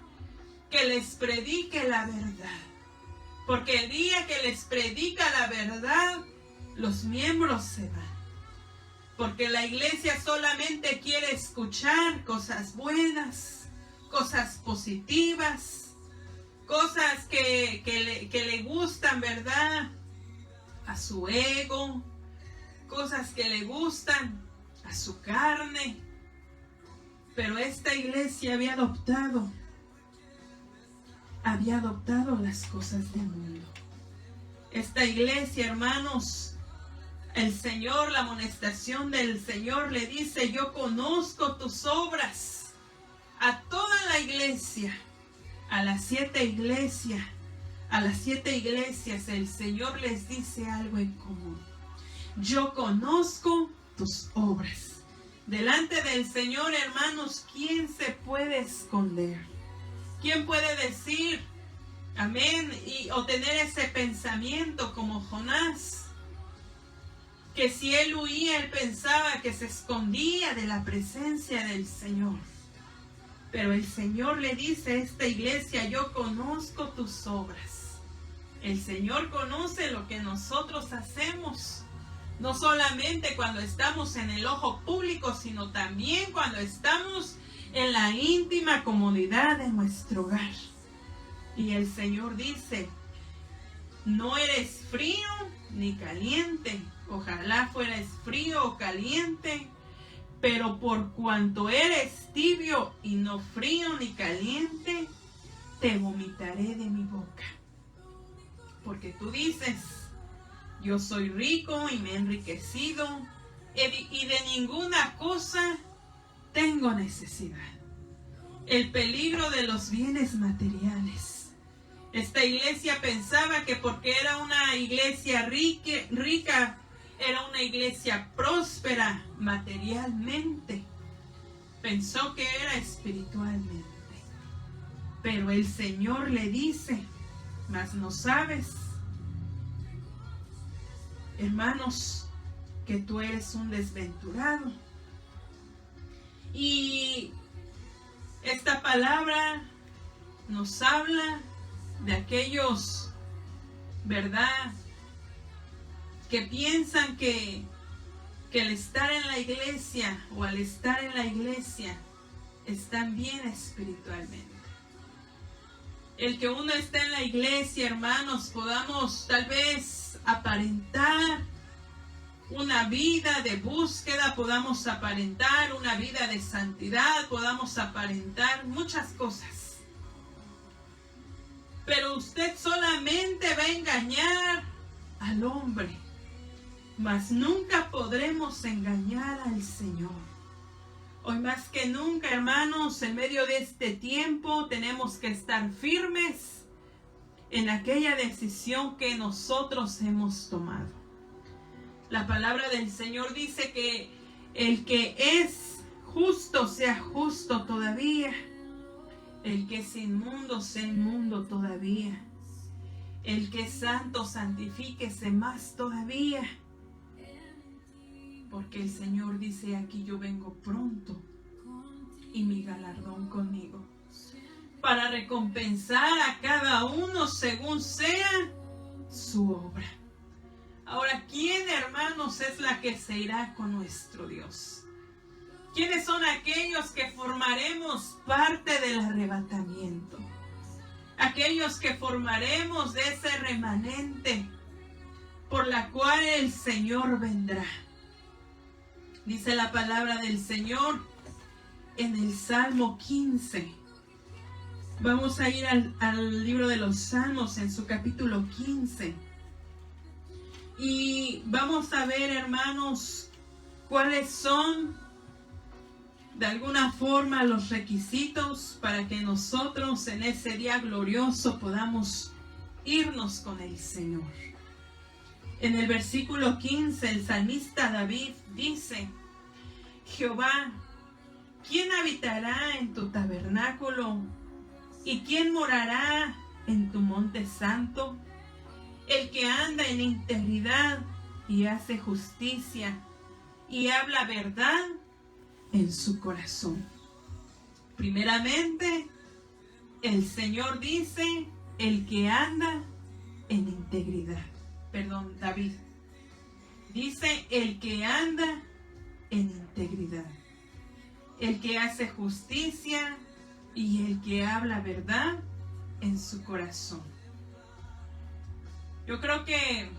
que les predique la verdad. Porque el día que les predica la verdad, los miembros se van. Porque la iglesia solamente quiere escuchar cosas buenas, cosas positivas, cosas que le gustan, ¿verdad? A su ego, cosas que le gustan a su carne. Pero esta iglesia había adoptado las cosas del mundo. Esta iglesia, hermanos, el Señor, la amonestación del Señor le dice: yo conozco tus obras. A toda la iglesia, a las 7 iglesias, el Señor les dice algo en común: yo conozco tus obras. Delante del Señor, hermanos, ¿quién se puede esconder? ¿Quién puede decir amén o tener ese pensamiento como Jonás? Que si él huía, él pensaba que se escondía de la presencia del Señor. Pero el Señor le dice a esta iglesia: yo conozco tus obras. El Señor conoce lo que nosotros hacemos. No solamente cuando estamos en el ojo público, sino también cuando estamos en la íntima comodidad de nuestro hogar. Y el Señor dice: no eres frío ni caliente. Ojalá fueras frío o caliente, pero por cuanto eres tibio y no frío ni caliente, te vomitaré de mi boca. Porque tú dices: yo soy rico y me he enriquecido y de ninguna cosa tengo necesidad. El peligro de los bienes materiales. Esta iglesia pensaba que porque era una iglesia rica, era una iglesia próspera materialmente. Pensó que era espiritualmente. Pero el Señor le dice: mas no sabes, hermanos, que tú eres un desventurado. Y esta palabra nos habla de aquellos, ¿verdad?, que piensan que al estar en la iglesia o al estar en la iglesia están bien espiritualmente. El que uno esté en la iglesia, hermanos, podamos tal vez aparentar una vida de búsqueda, podamos aparentar una vida de santidad, podamos aparentar muchas cosas. Pero usted solamente va a engañar al hombre, mas nunca podremos engañar al Señor. Hoy más que nunca, hermanos, en medio de este tiempo tenemos que estar firmes en aquella decisión que nosotros hemos tomado. La palabra del Señor dice que el que es justo sea justo todavía, el que es inmundo sea inmundo todavía, el que es santo santifíquese más todavía. Porque el Señor dice: aquí yo vengo pronto y mi galardón conmigo, para recompensar a cada uno según sea su obra. Ahora, ¿quién, hermanos, es la que se irá con nuestro Dios? ¿Quiénes son aquellos que formaremos parte del arrebatamiento? Aquellos que formaremos de ese remanente por la cual el Señor vendrá. Dice la palabra del Señor en el Salmo 15. Vamos a ir al libro de los Salmos en su capítulo 15. Y vamos a ver, hermanos, cuáles son de alguna forma los requisitos para que nosotros en ese día glorioso podamos irnos con el Señor. En el versículo 15, el salmista David dice: Jehová, ¿quién habitará en tu tabernáculo? ¿Y quién morará en tu monte santo? El que anda en integridad y hace justicia y habla verdad en su corazón. Primeramente, el Señor dice: el que anda en integridad. Perdón, David. Dice el que anda en integridad, el que hace justicia y el que habla verdad en su corazón. Yo creo que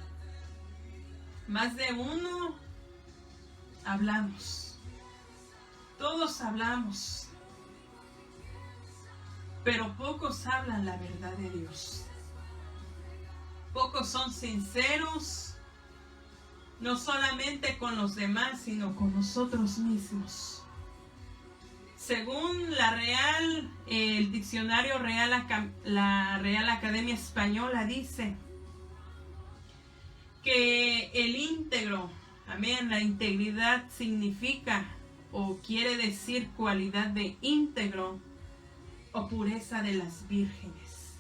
más de uno hablamos, todos hablamos, pero pocos hablan la verdad de Dios. Pocos son sinceros, no solamente con los demás, sino con nosotros mismos. Según el diccionario Real, la Real Academia Española dice que el íntegro, amén, la integridad significa o quiere decir cualidad de íntegro o pureza de las vírgenes.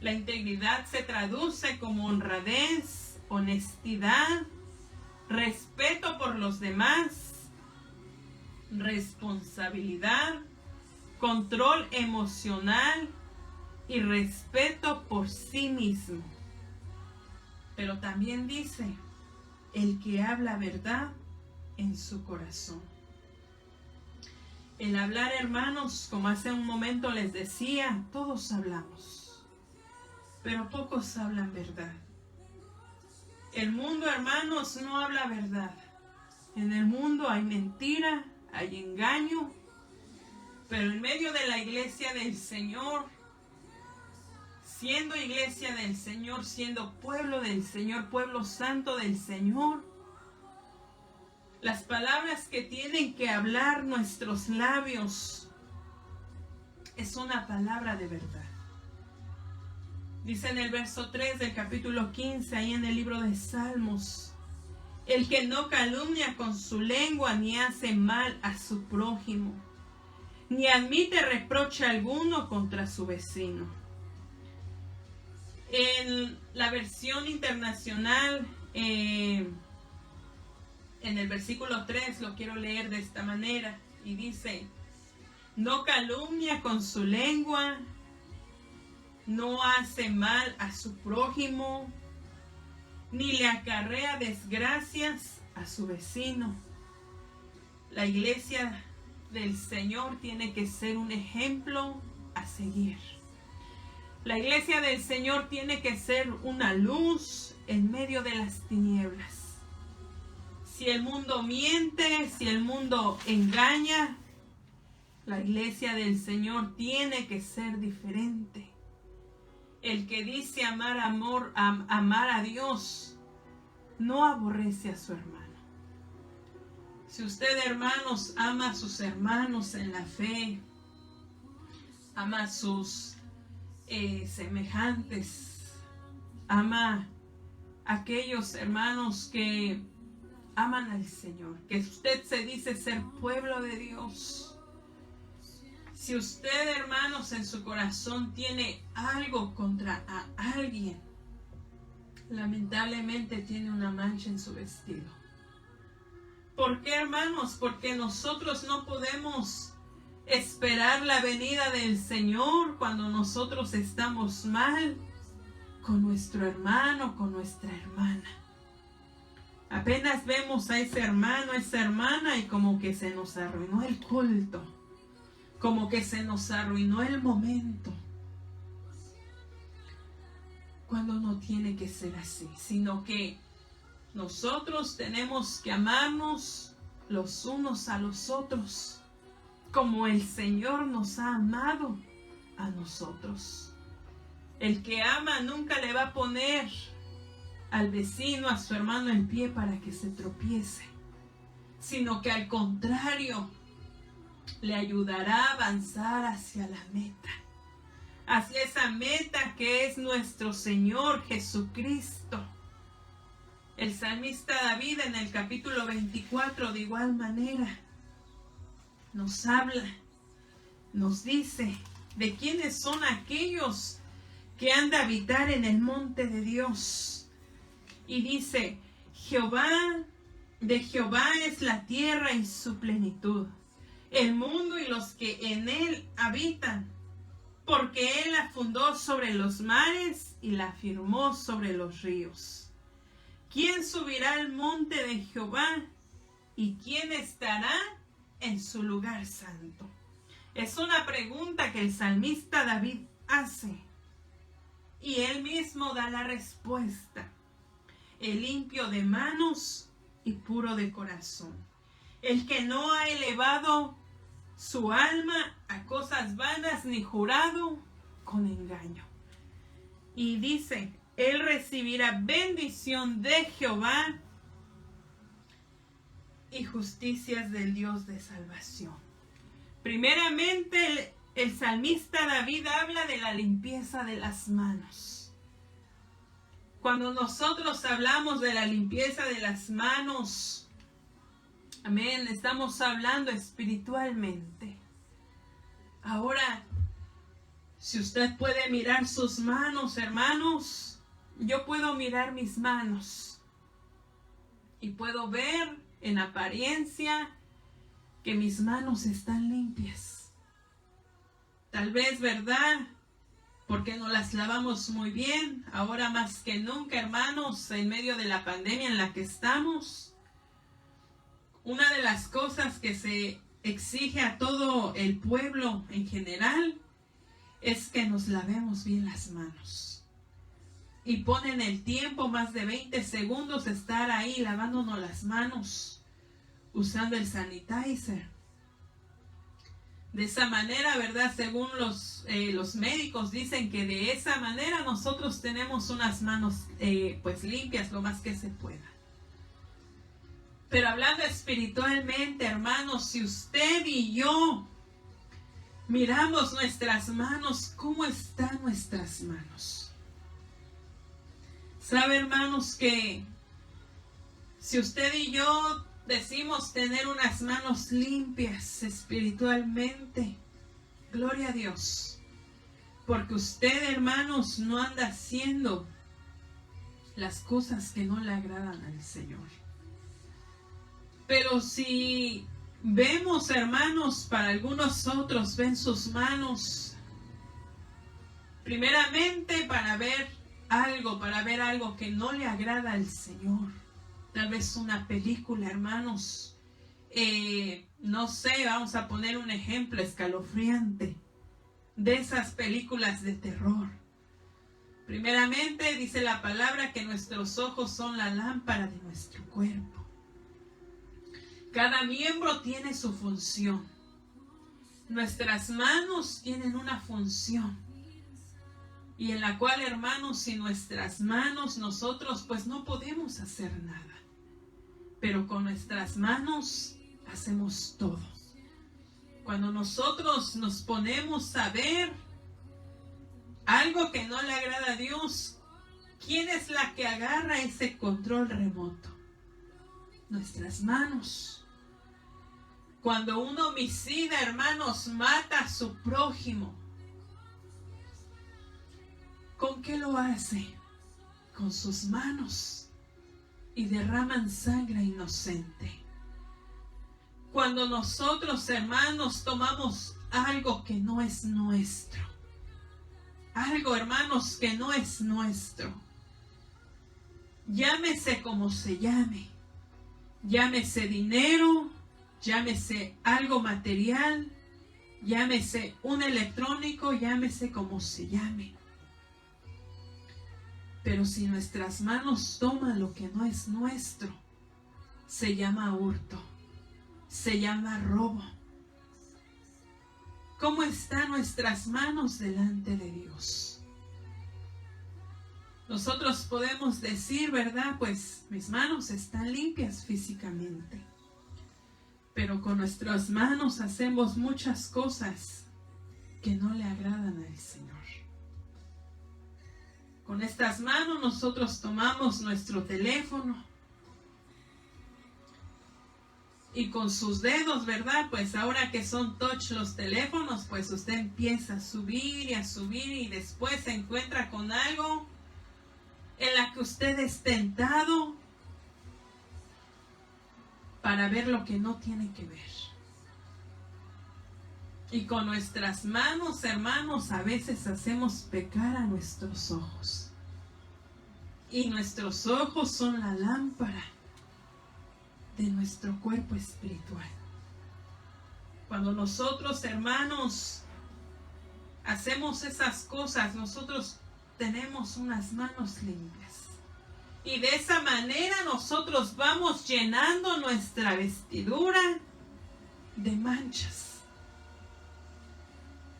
La integridad se traduce como honradez, honestidad, respeto por los demás, responsabilidad, control emocional y respeto por sí mismo. Pero también dice, el que habla verdad en su corazón. El hablar, hermanos, como hace un momento les decía, todos hablamos, pero pocos hablan verdad. El mundo, hermanos, no habla verdad. En el mundo hay mentira, hay engaño, pero en medio de la iglesia del Señor, siendo iglesia del Señor, siendo pueblo del Señor, pueblo santo del Señor, las palabras que tienen que hablar nuestros labios es una palabra de verdad. Dice en el verso 3 del capítulo 15, ahí en el libro de Salmos, el que no calumnia con su lengua ni hace mal a su prójimo, ni admite reproche alguno contra su vecino. En la versión internacional, en el versículo 3 lo quiero leer de esta manera y dice, no calumnia con su lengua, no hace mal a su prójimo, ni le acarrea desgracias a su vecino. La iglesia del Señor tiene que ser un ejemplo a seguir. La iglesia del Señor tiene que ser una luz en medio de las tinieblas. Si el mundo miente, si el mundo engaña, la iglesia del Señor tiene que ser diferente. El que dice amar a Dios, no aborrece a su hermano. Si usted, hermanos, ama a sus hermanos en la fe, ama a sus semejantes, ama a aquellos hermanos que aman al Señor, que usted se dice ser pueblo de Dios. Si usted, hermanos, en su corazón tiene algo contra a alguien, lamentablemente tiene una mancha en su vestido. ¿Por qué, hermanos? Porque nosotros no podemos esperar la venida del Señor cuando nosotros estamos mal con nuestro hermano, con nuestra hermana. Apenas vemos a ese hermano, a esa hermana y como que se nos arruinó el culto, como que se nos arruinó el momento. Cuando no tiene que ser así, sino que nosotros tenemos que amarnos los unos a los otros, como el Señor nos ha amado a nosotros. El que ama nunca le va a poner al vecino, a su hermano en pie para que se tropiece, sino que al contrario, le ayudará a avanzar hacia la meta, hacia esa meta que es nuestro Señor Jesucristo. El salmista David en el capítulo 24 de igual manera nos habla, nos dice de quiénes son aquellos que han de habitar en el monte de Dios. Y dice, de Jehová es la tierra y su plenitud, el mundo y los que en él habitan, porque Él la fundó sobre los mares y la firmó sobre los ríos. ¿Quién subirá al monte de Jehová? ¿Y quién estará en su lugar santo? Es una pregunta que el salmista David hace. Y él mismo da la respuesta. El limpio de manos y puro de corazón. El que no ha elevado su alma a cosas vanas ni jurado con engaño. Y dice, él recibirá bendición de Jehová y justicias del Dios de salvación. Primeramente, el salmista David habla de la limpieza de las manos. Cuando nosotros hablamos de la limpieza de las manos, amén, estamos hablando espiritualmente. Ahora, si usted puede mirar sus manos, hermanos, yo puedo mirar mis manos y puedo ver en apariencia que mis manos están limpias. Tal vez, ¿verdad? Porque no las lavamos muy bien. Ahora más que nunca, hermanos, en medio de la pandemia en la que estamos, una de las cosas que se exige a todo el pueblo en general es que nos lavemos bien las manos. Y ponen el tiempo, más de 20 segundos, estar ahí lavándonos las manos, usando el sanitizer. De esa manera, ¿verdad? Según los médicos dicen que de esa manera nosotros tenemos unas manos pues limpias lo más que se pueda. Pero hablando espiritualmente, hermanos, si usted y yo miramos nuestras manos, ¿cómo están nuestras manos? ¿Sabe, hermanos, que si usted y yo decimos tener unas manos limpias espiritualmente, gloria a Dios, porque usted, hermanos, no anda haciendo las cosas que no le agradan al Señor? Pero si vemos, hermanos, para algunos otros ven sus manos primeramente para ver algo que no le agrada al Señor. Tal vez una película, hermanos, no sé, vamos a poner un ejemplo escalofriante de esas películas de terror. Primeramente dice la palabra que nuestros ojos son la lámpara de nuestro cuerpo. Cada miembro tiene su función. Nuestras manos tienen una función. Y en la cual, hermanos, sin nuestras manos nosotros pues no podemos hacer nada. Pero con nuestras manos hacemos todo. Cuando nosotros nos ponemos a ver algo que no le agrada a Dios, ¿quién es la que agarra ese control remoto? Nuestras manos. Cuando un homicida, hermanos, mata a su prójimo, ¿con qué lo hace? Con sus manos. Y derraman sangre inocente. Cuando nosotros, hermanos, tomamos algo que no es nuestro, algo, hermanos, que no es nuestro, llámese como se llame, llámese dinero, llámese algo material, llámese un electrónico, llámese como se llame. Pero si nuestras manos toman lo que no es nuestro, se llama hurto, se llama robo. ¿Cómo están nuestras manos delante de Dios? Nosotros podemos decir, ¿verdad? Pues mis manos están limpias físicamente. Pero con nuestras manos hacemos muchas cosas que no le agradan al Señor. Con estas manos nosotros tomamos nuestro teléfono y con sus dedos, ¿verdad? Pues ahora que son touch los teléfonos, pues usted empieza a subir y después se encuentra con algo en la que usted es tentado para ver lo que no tiene que ver. Y con nuestras manos, hermanos, a veces hacemos pecar a nuestros ojos. Y nuestros ojos son la lámpara de nuestro cuerpo espiritual. Cuando nosotros, hermanos, hacemos esas cosas, nosotros tenemos unas manos limpias. Y de esa manera nosotros vamos llenando nuestra vestidura de manchas.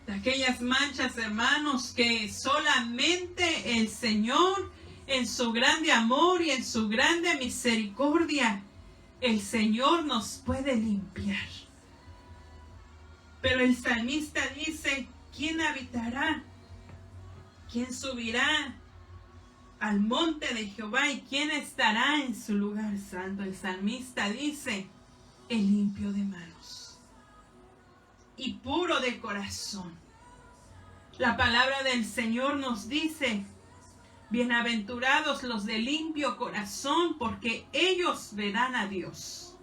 De aquellas manchas, hermanos, que solamente el Señor, en su grande amor y en su grande misericordia, el Señor nos puede limpiar. Pero el salmista dice, ¿quién habitará? ¿Quién subirá al monte de Jehová? ¿Y quién estará en su lugar santo? El salmista dice, el limpio de manos y puro de corazón. La palabra del Señor nos dice, bienaventurados los de limpio corazón, porque ellos verán a Dios.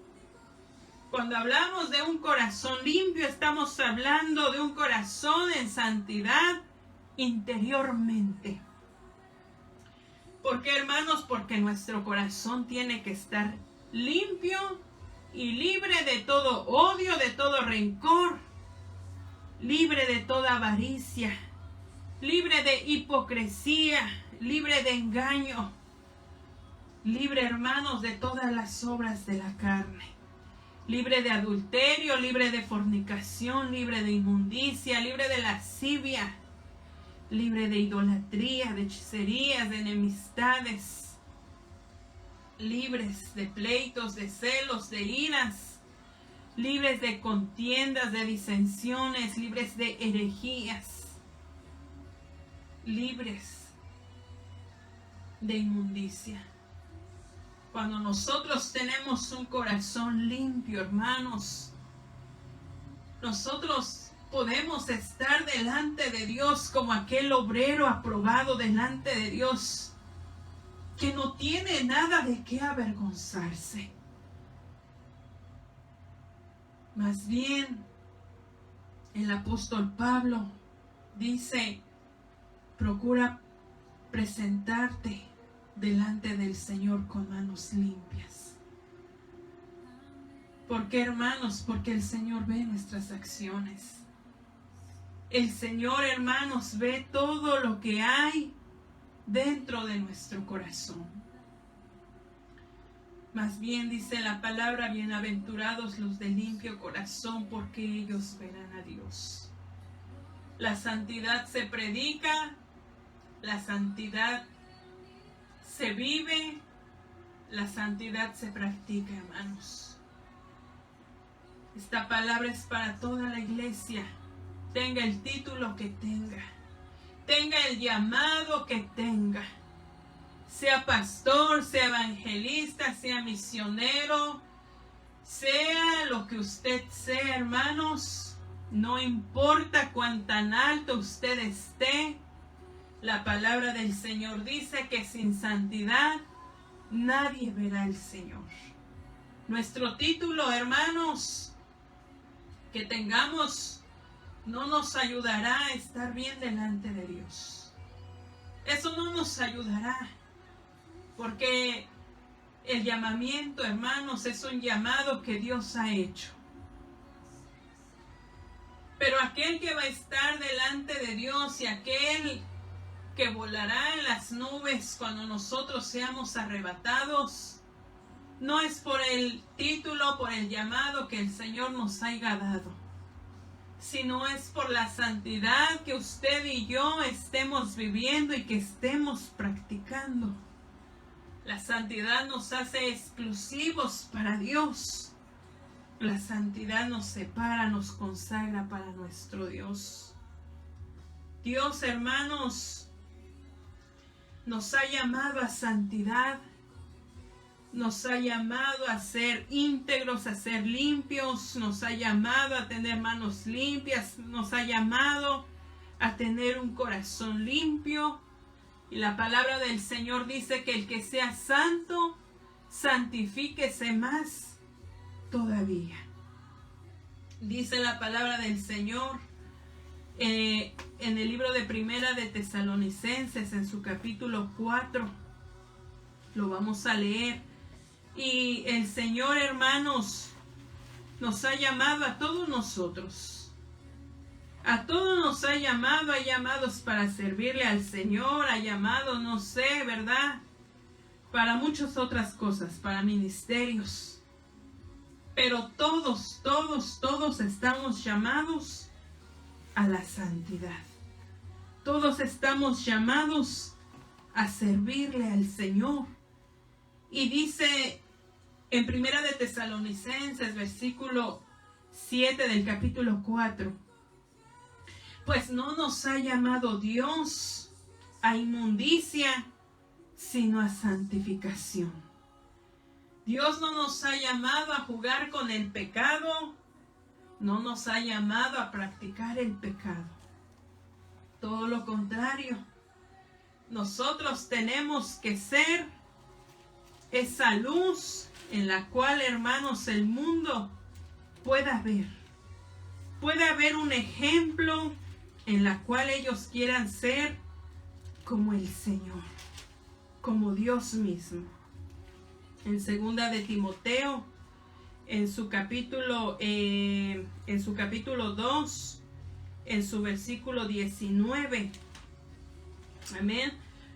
Cuando hablamos de un corazón limpio, estamos hablando de un corazón en santidad interiormente. ¿Por qué, hermanos? Porque nuestro corazón tiene que estar limpio y libre de todo odio, de todo rencor, libre de toda avaricia, libre de hipocresía, libre de engaño, libre, hermanos, de todas las obras de la carne, libre de adulterio, libre de fornicación, libre de inmundicia, libre de lascivia, libre de idolatría, de hechicerías, de enemistades, libres de pleitos, de celos, de iras, libres de contiendas, de disensiones, libres de herejías, libres de inmundicia. Cuando nosotros tenemos un corazón limpio, hermanos, nosotros podemos estar delante de Dios como aquel obrero aprobado delante de Dios, que no tiene nada de qué avergonzarse. Más bien, el apóstol Pablo dice, procura presentarte delante del Señor con manos limpias. ¿Por qué, hermanos? Porque el Señor ve nuestras acciones. El Señor, hermanos, ve todo lo que hay dentro de nuestro corazón. Más bien dice la palabra, bienaventurados los de limpio corazón, porque ellos verán a Dios. La santidad se predica, la santidad se vive, la santidad se practica, hermanos. Esta palabra es para toda la iglesia, tenga el título que tenga, tenga el llamado que tenga, sea pastor, sea evangelista, sea misionero, sea lo que usted sea, hermanos, no importa cuán tan alto usted esté, la palabra del Señor dice que sin santidad nadie verá al Señor. Nuestro título, hermanos, que tengamos, no nos ayudará a estar bien delante de Dios. Eso no nos ayudará, porque el llamamiento, hermanos, es un llamado que Dios ha hecho. Pero aquel que va a estar delante de Dios y aquel que volará en las nubes cuando nosotros seamos arrebatados, no es por el título, por el llamado que el Señor nos haya dado, sino es por la santidad que usted y yo estemos viviendo y que estemos practicando. La santidad nos hace exclusivos para Dios. La santidad nos separa, nos consagra para nuestro Dios. Dios, hermanos, nos ha llamado a santidad, nos ha llamado a ser íntegros, a ser limpios, nos ha llamado a tener manos limpias, nos ha llamado a tener un corazón limpio. Y la palabra del Señor dice que el que sea santo, santifíquese más todavía. Dice la palabra del Señor en el libro de Primera de Tesalonicenses, en su capítulo 4. Lo vamos a leer. Y el Señor, hermanos, nos ha llamado a todos nosotros. A todos nos ha llamado, hay llamados para servirle al Señor, ha llamado, no sé, ¿verdad? Para muchas otras cosas, para ministerios. Pero todos estamos llamados a la santidad. Todos estamos llamados a servirle al Señor. Y dice en Primera de Tesalonicenses, versículo 7 del capítulo 4, pues no nos ha llamado Dios a inmundicia, sino a santificación. Dios no nos ha llamado a jugar con el pecado, no nos ha llamado a practicar el pecado. Todo lo contrario, nosotros tenemos que ser esa luz en la cual, hermanos, el mundo pueda ver. Puede haber un ejemplo en la cual ellos quieran ser como el Señor, como Dios mismo. En segunda de Timoteo, en su capítulo 2, en su versículo 19. Amén.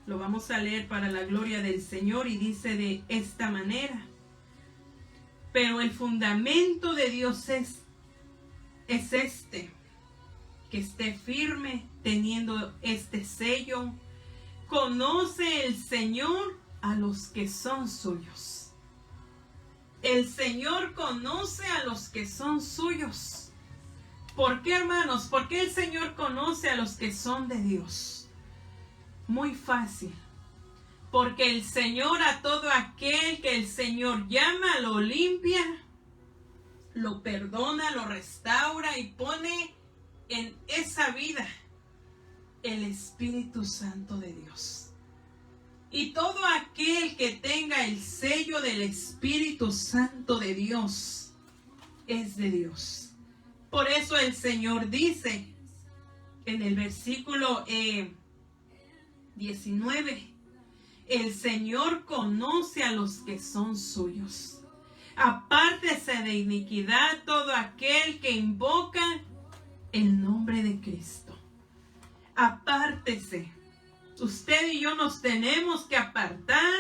Lo vamos a leer para la gloria del Señor y dice de esta manera: pero el fundamento de Dios es este, que esté firme teniendo este sello. Conoce el Señor a los que son suyos. El Señor conoce a los que son suyos. ¿Por qué, hermanos? ¿Por qué el Señor conoce a los que son de Dios? Muy fácil. Porque el Señor, a todo aquel que el Señor llama, lo limpia, lo perdona, lo restaura y pone en esa vida el Espíritu Santo de Dios. Y todo aquel que tenga el sello del Espíritu Santo de Dios es de Dios. Por eso el Señor dice en el versículo 19, el Señor conoce a los que son suyos. Apártese de iniquidad todo aquel que invoca el nombre de Cristo. Apártese. Usted y yo nos tenemos que apartar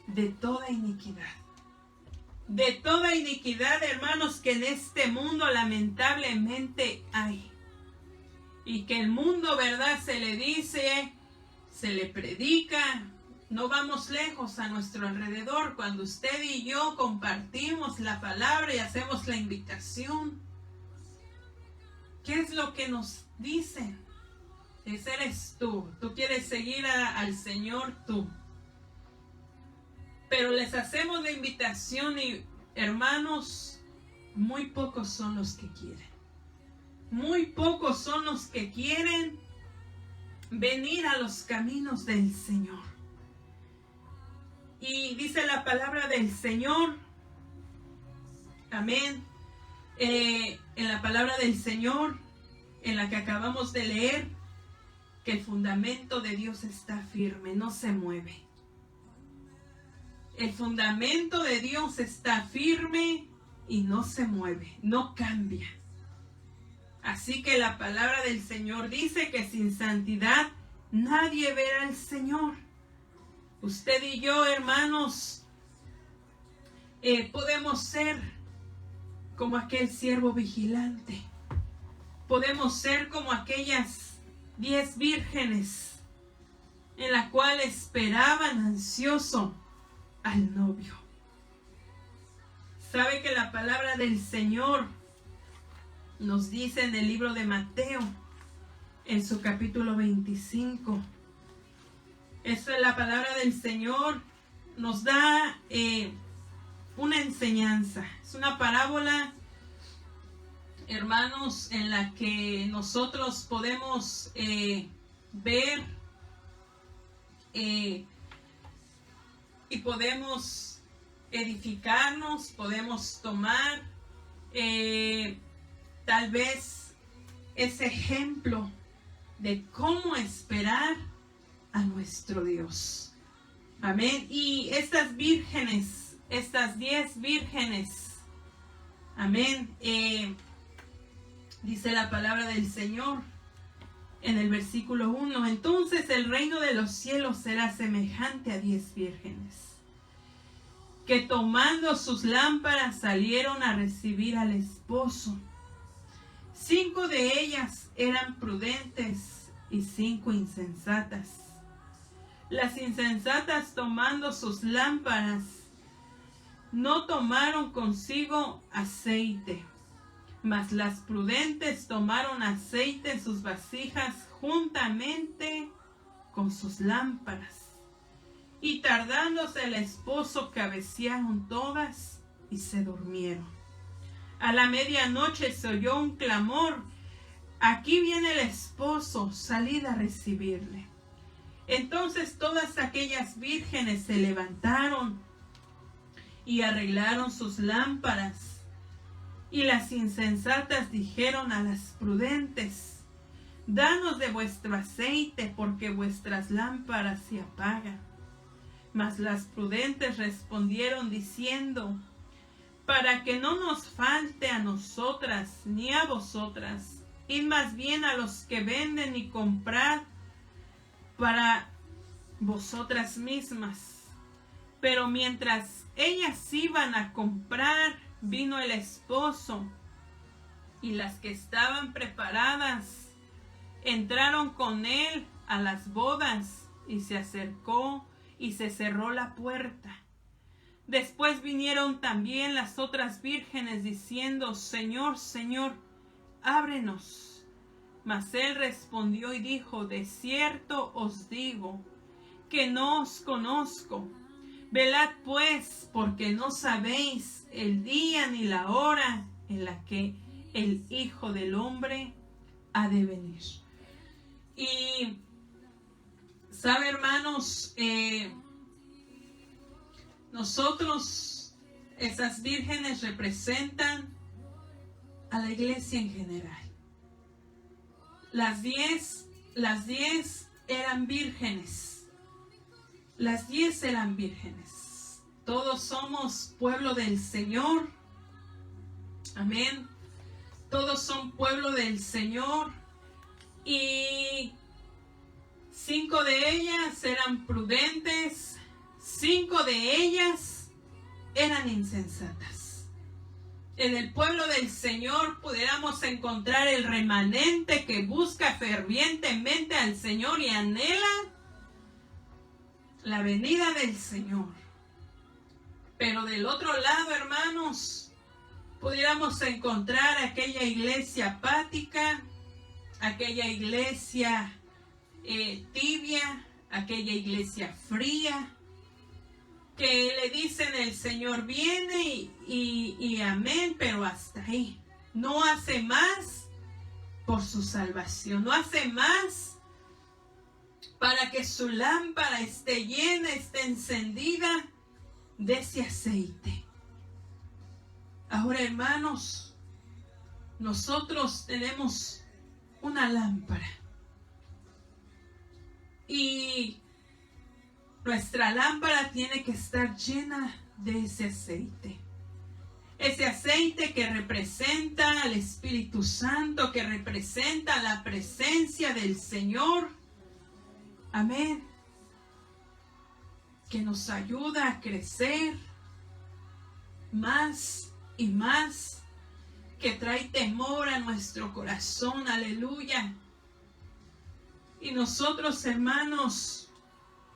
de toda iniquidad. De toda iniquidad, hermanos, que en este mundo lamentablemente hay. Y que el mundo, ¿verdad?, se le dice, se le predica. No vamos lejos a nuestro alrededor. Cuando usted y yo compartimos la palabra y hacemos la invitación, ¿qué es lo que nos dicen? Ese eres tú. Tú quieres seguir al Señor, tú. Pero les hacemos la invitación y, hermanos, muy pocos son los que quieren. Muy pocos son los que quieren venir a los caminos del Señor. Y dice la palabra del Señor, amén, en la palabra del Señor, en la que acabamos de leer, que el fundamento de Dios está firme, no se mueve. El fundamento de Dios está firme y no se mueve, no cambia. Así que la palabra del Señor dice que sin santidad nadie verá al Señor. Usted y yo, hermanos, podemos ser como aquel siervo vigilante. Podemos ser como aquellas 10 vírgenes en la cual esperaban ansioso al novio. Sabe que la palabra del Señor nos dice en el libro de Mateo, en su capítulo 25. Esa es la palabra del Señor, nos da una enseñanza. Es una parábola, hermanos, en la que nosotros podemos ver y podemos edificarnos, podemos tomar tal vez ese ejemplo de cómo esperar a nuestro Dios. Amén. Y estas vírgenes, estas 10 vírgenes, amén, dice la palabra del Señor en el versículo 1: entonces el reino de los cielos será semejante a 10 vírgenes, que tomando sus lámparas salieron a recibir al esposo. 5 de ellas eran prudentes y 5 insensatas. Las insensatas, tomando sus lámparas, no tomaron consigo aceite, mas las prudentes tomaron aceite en sus vasijas juntamente con sus lámparas. Y tardándose el esposo, cabecearon todas y se durmieron. A la medianoche se oyó un clamor: aquí viene el esposo, salid a recibirle. Entonces todas aquellas vírgenes se levantaron y arreglaron sus lámparas. Y las insensatas dijeron a las prudentes: danos de vuestro aceite, porque vuestras lámparas se apagan. Mas las prudentes respondieron diciendo: para que no nos falte a nosotras ni a vosotras, id más bien a los que venden y comprad para vosotras mismas. Pero mientras ellas iban a comprar, vino el esposo, y las que estaban preparadas entraron con él a las bodas, y se acercó y se cerró la puerta. Después vinieron también las otras vírgenes diciendo: Señor, Señor, ábrenos. Mas él respondió y dijo: de cierto os digo que no os conozco. Velad pues, porque no sabéis el día ni la hora en la que el Hijo del Hombre ha de venir. Y sabe, hermanos, nosotros, esas vírgenes representan a la iglesia en general. Las 10 eran vírgenes. Las 10 eran vírgenes. Todos somos pueblo del Señor. Amén. Todos son pueblo del Señor. Y 5 de ellas eran prudentes. 5 de ellas eran insensatas. En el pueblo del Señor pudiéramos encontrar el remanente que busca fervientemente al Señor y anhela la venida del Señor. Pero del otro lado, hermanos, pudiéramos encontrar aquella iglesia apática, aquella iglesia tibia, aquella iglesia fría, que le dicen: el Señor viene y amén, pero hasta ahí. No hace más por su salvación, no hace más para que su lámpara esté llena, esté encendida de ese aceite. Ahora, hermanos, nosotros tenemos una lámpara y nuestra lámpara tiene que estar llena de ese aceite. Ese aceite que representa al Espíritu Santo, que representa la presencia del Señor. Amén. Que nos ayuda a crecer más y más. Que trae temor a nuestro corazón. Aleluya. Y nosotros, hermanos,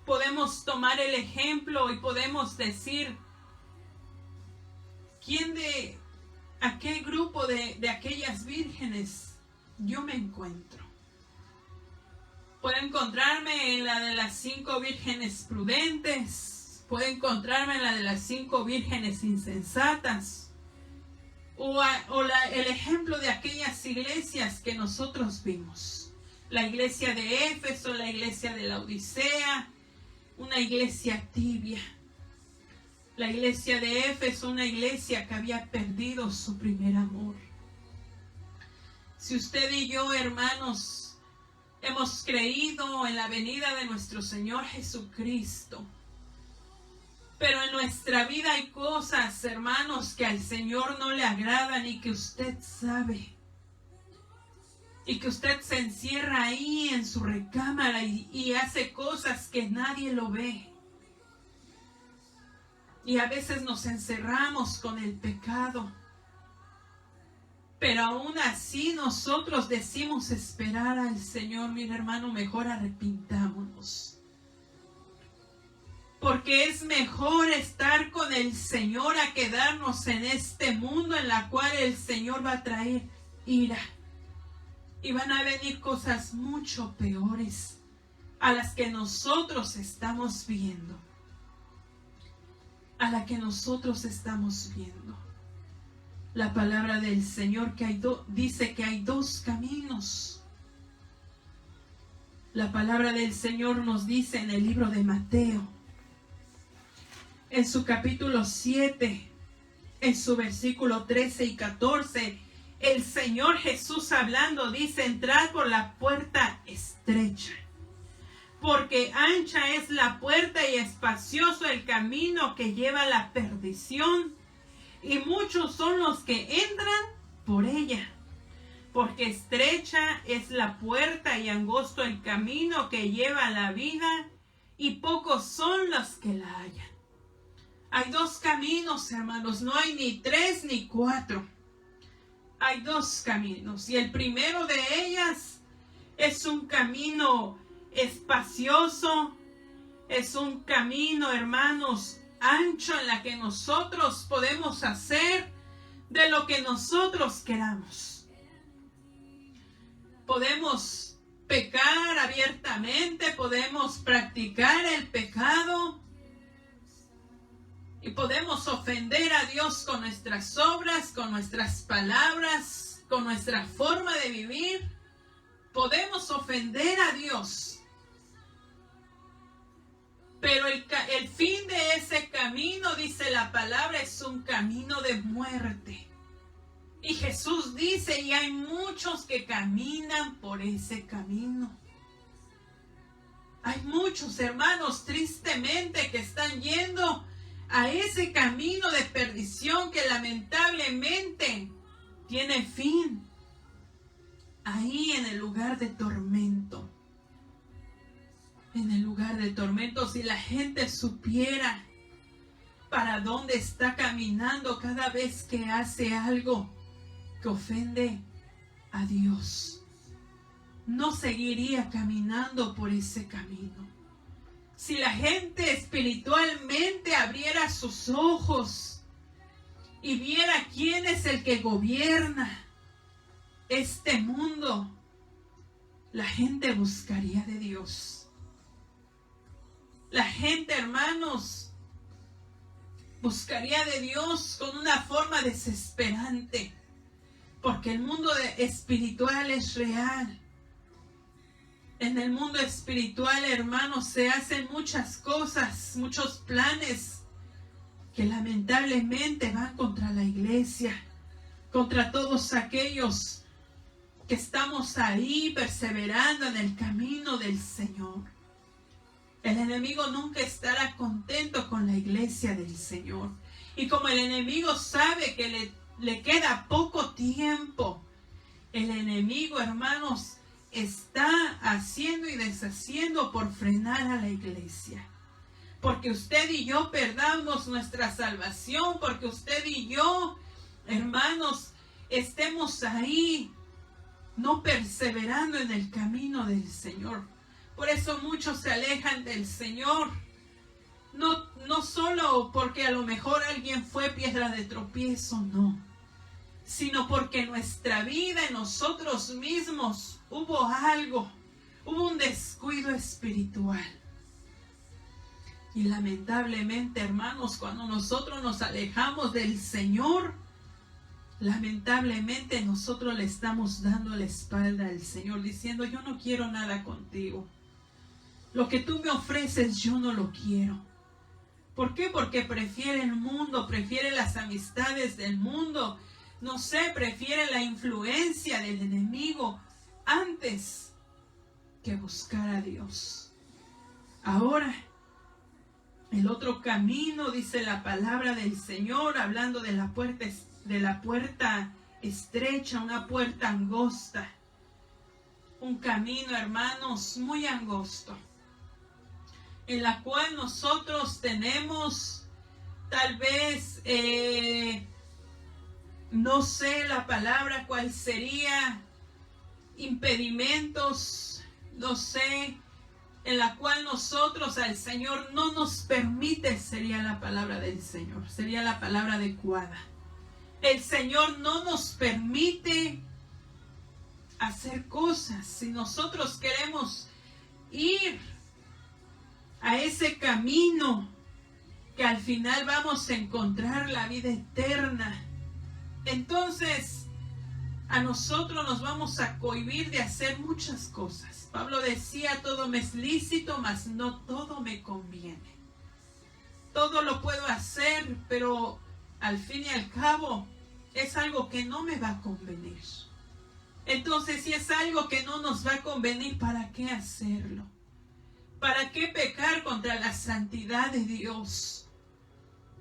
podemos tomar el ejemplo y podemos decir: ¿a qué grupo de aquellas vírgenes yo me encuentro? Puedo encontrarme en la de las 5 vírgenes prudentes, puedo encontrarme en la de las 5 vírgenes insensatas, el ejemplo de aquellas iglesias que nosotros vimos. La iglesia de Éfeso, la iglesia de la Odisea, una iglesia tibia. La iglesia de Éfeso, una iglesia que había perdido su primer amor. Si usted y yo, hermanos, hemos creído en la venida de nuestro Señor Jesucristo, pero en nuestra vida hay cosas, hermanos, que al Señor no le agradan y que usted sabe. Y que usted se encierra ahí en su recámara y hace cosas que nadie lo ve. Y a veces nos encerramos con el pecado. Pero aún así nosotros decimos esperar al Señor. Mira, hermano, mejor arrepintámonos. Porque es mejor estar con el Señor a quedarnos en este mundo en la cual el Señor va a traer ira. Y van a venir cosas mucho peores a las que nosotros estamos viendo. A la que nosotros estamos viendo. La palabra del Señor que dice que hay dos caminos. La palabra del Señor nos dice en el libro de Mateo, en su capítulo 7, en su versículo 13 y 14, el Señor Jesús hablando dice: entrad por la puerta estrecha, porque ancha es la puerta y espacioso el camino que lleva a la perdición, y muchos son los que entran por ella. Porque estrecha es la puerta y angosto el camino que lleva a la vida, y pocos son los que la hallan. Hay dos caminos, hermanos, no hay ni tres ni cuatro. Hay dos caminos, y el primero de ellas es un camino espacioso, es un camino, hermanos, ancho, en la que nosotros podemos hacer de lo que nosotros queramos. Podemos pecar abiertamente, podemos practicar el pecado y podemos ofender a Dios con nuestras obras, con nuestras palabras, con nuestra forma de vivir. Podemos ofender a Dios. Pero el fin de ese camino, dice la palabra, es un camino de muerte. Y Jesús dice, y hay muchos que caminan por ese camino. Hay muchos, hermanos, tristemente, que están yendo a ese camino de perdición que lamentablemente tiene fin ahí en el lugar de tormento. En el lugar de tormento, si la gente supiera para dónde está caminando cada vez que hace algo que ofende a Dios, no seguiría caminando por ese camino. Si la gente espiritualmente abriera sus ojos y viera quién es el que gobierna este mundo, la gente buscaría de Dios. La gente, hermanos, buscaría de Dios con una forma desesperante, porque el mundo espiritual es real. En el mundo espiritual, hermanos, se hacen muchas cosas, muchos planes que lamentablemente van contra la iglesia, contra todos aquellos que estamos ahí perseverando en el camino del Señor. El enemigo nunca estará contento con la iglesia del Señor. Y como el enemigo sabe que le queda poco tiempo, el enemigo, hermanos, está haciendo y deshaciendo por frenar a la iglesia. Porque usted y yo perdamos nuestra salvación, porque usted y yo, hermanos, estemos ahí, no perseverando en el camino del Señor. Por eso muchos se alejan del Señor. No solo porque a lo mejor alguien fue piedra de tropiezo, no. Sino porque en nuestra vida, en nosotros mismos, hubo algo, hubo un descuido espiritual. Y lamentablemente, hermanos, cuando nosotros nos alejamos del Señor, lamentablemente nosotros le estamos dando la espalda al Señor, diciendo: yo no quiero nada contigo. Lo que tú me ofreces, yo no lo quiero. ¿Por qué? Porque prefiere el mundo, prefiere las amistades del mundo, no sé, prefiere la influencia del enemigo antes que buscar a Dios. Ahora, el otro camino, dice la palabra del Señor, hablando de la puerta estrecha, una puerta angosta. Un camino, hermanos, muy angosto, en la cual nosotros tenemos tal vez, no sé la palabra cuál sería, impedimentos, no sé, en la cual nosotros al Señor no nos permite, sería la palabra del Señor, sería la palabra adecuada. El Señor no nos permite hacer cosas. Si nosotros queremos ir a ese camino que al final vamos a encontrar la vida eterna, entonces a nosotros nos vamos a cohibir de hacer muchas cosas. Pablo decía, todo me es lícito, mas no todo me conviene. Todo lo puedo hacer, pero al fin y al cabo es algo que no me va a convenir. Entonces, si es algo que no nos va a convenir, ¿para qué hacerlo? ¿Para qué pecar contra la santidad de Dios?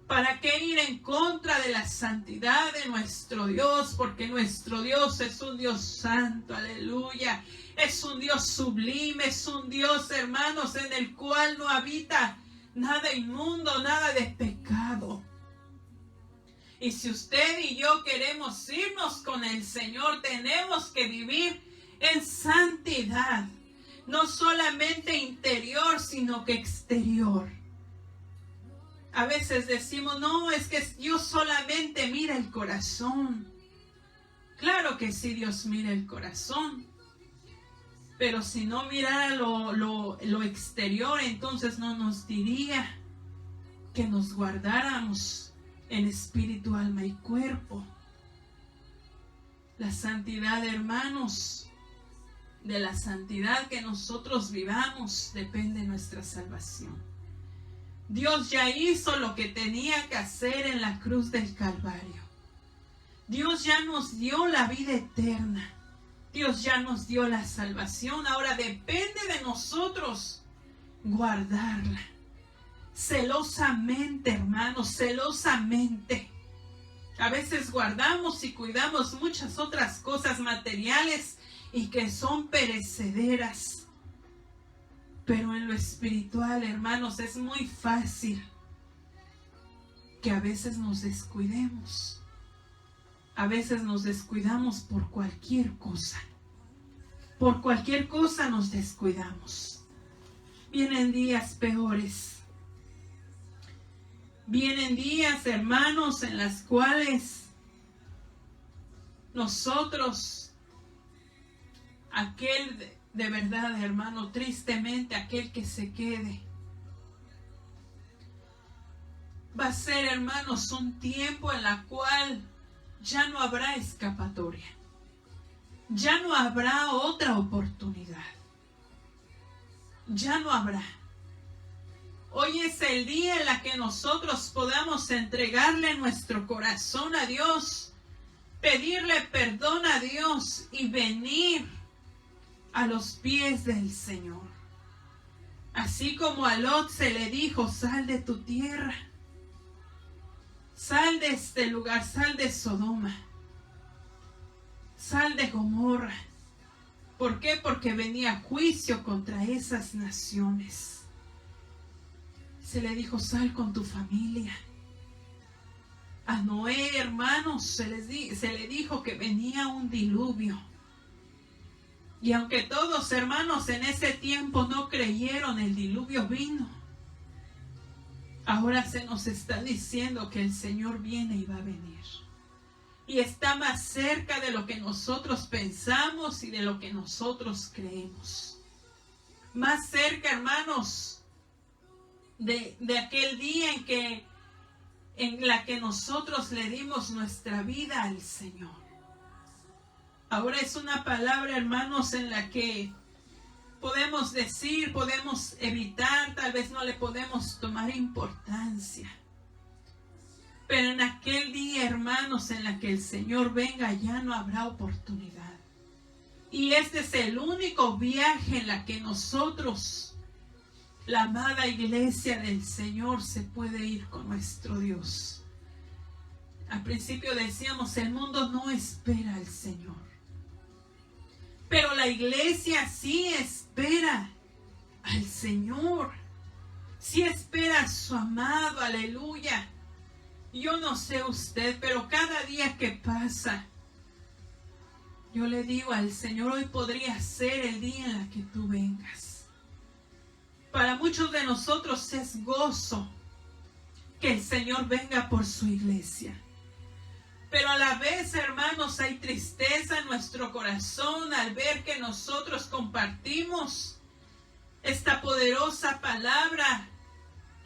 ¿Para qué ir en contra de la santidad de nuestro Dios? Porque nuestro Dios es un Dios santo, aleluya. Es un Dios sublime, es un Dios, hermanos, en el cual no habita nada inmundo, nada de pecado. Y si usted y yo queremos irnos con el Señor, tenemos que vivir en santidad. No solamente interior, sino que exterior. A veces decimos, no, es que Dios solamente mira el corazón. Claro que sí, Dios mira el corazón. Pero si no mirara lo exterior, entonces no nos diría que nos guardáramos en espíritu, alma y cuerpo. La santidad, hermanos, de la santidad que nosotros vivamos depende nuestra salvación. Dios ya hizo lo que tenía que hacer en la cruz del Calvario. Dios ya nos dio la vida eterna. Dios ya nos dio la salvación. Ahora depende de nosotros guardarla. Celosamente, hermanos, celosamente. A veces guardamos y cuidamos muchas otras cosas materiales y que son perecederas. Pero en lo espiritual, hermanos, es muy fácil que a veces nos descuidemos. A veces nos descuidamos por cualquier cosa. Por cualquier cosa nos descuidamos. Vienen días peores. Vienen días, hermanos, en las cuales nosotros, aquel de verdad, hermano, tristemente, aquel que se quede, va a ser, hermanos, un tiempo en la cual ya no habrá escapatoria. Ya no habrá otra oportunidad. Ya no habrá. Hoy es el día en el que nosotros podamos entregarle nuestro corazón a Dios, pedirle perdón a Dios y venir a los pies del Señor. Así como a Lot se le dijo, sal de tu tierra, sal de este lugar, sal de Sodoma, sal de Gomorra. ¿Por qué? Porque venía juicio contra esas naciones. Se le dijo, sal con tu familia. A Noé, hermanos, se le dijo que venía un diluvio. Y aunque todos, hermanos, en ese tiempo no creyeron, el diluvio vino. Ahora se nos está diciendo que el Señor viene y va a venir. Y está más cerca de lo que nosotros pensamos y de lo que nosotros creemos. Más cerca, hermanos, de aquel día en la que nosotros le dimos nuestra vida al Señor. Ahora es una palabra, hermanos, en la que podemos decir, podemos evitar, tal vez no le podemos tomar importancia. Pero en aquel día, hermanos, en la que el Señor venga, ya no habrá oportunidad. Y este es el único viaje en la que nosotros, la amada iglesia del Señor, se puede ir con nuestro Dios. Al principio decíamos, el mundo no espera al Señor. Pero la iglesia sí espera al Señor. Sí espera a su amado, aleluya. Yo no sé usted, pero cada día que pasa, yo le digo al Señor, hoy podría ser el día en el que tú vengas. Para muchos de nosotros es gozo que el Señor venga por su iglesia. Pero a la vez, hermanos, hay tristeza en nuestro corazón al ver que nosotros compartimos esta poderosa palabra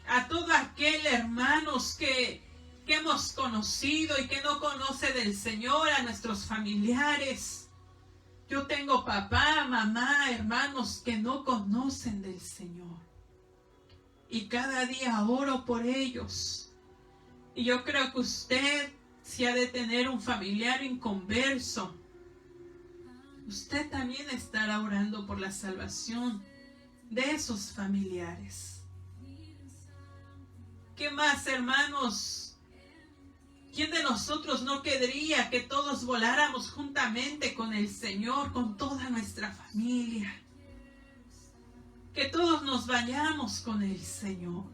a todo aquel, hermanos, que hemos conocido y que no conoce del Señor, a nuestros familiares. Yo tengo papá, mamá, hermanos que no conocen del Señor. Y cada día oro por ellos. Y yo creo que usted, si ha de tener un familiar inconverso, usted también estará orando por la salvación de esos familiares. ¿Qué más, hermanos? ¿Quién de nosotros no querría que todos voláramos juntamente con el Señor, con toda nuestra familia? Que todos nos vayamos con el Señor.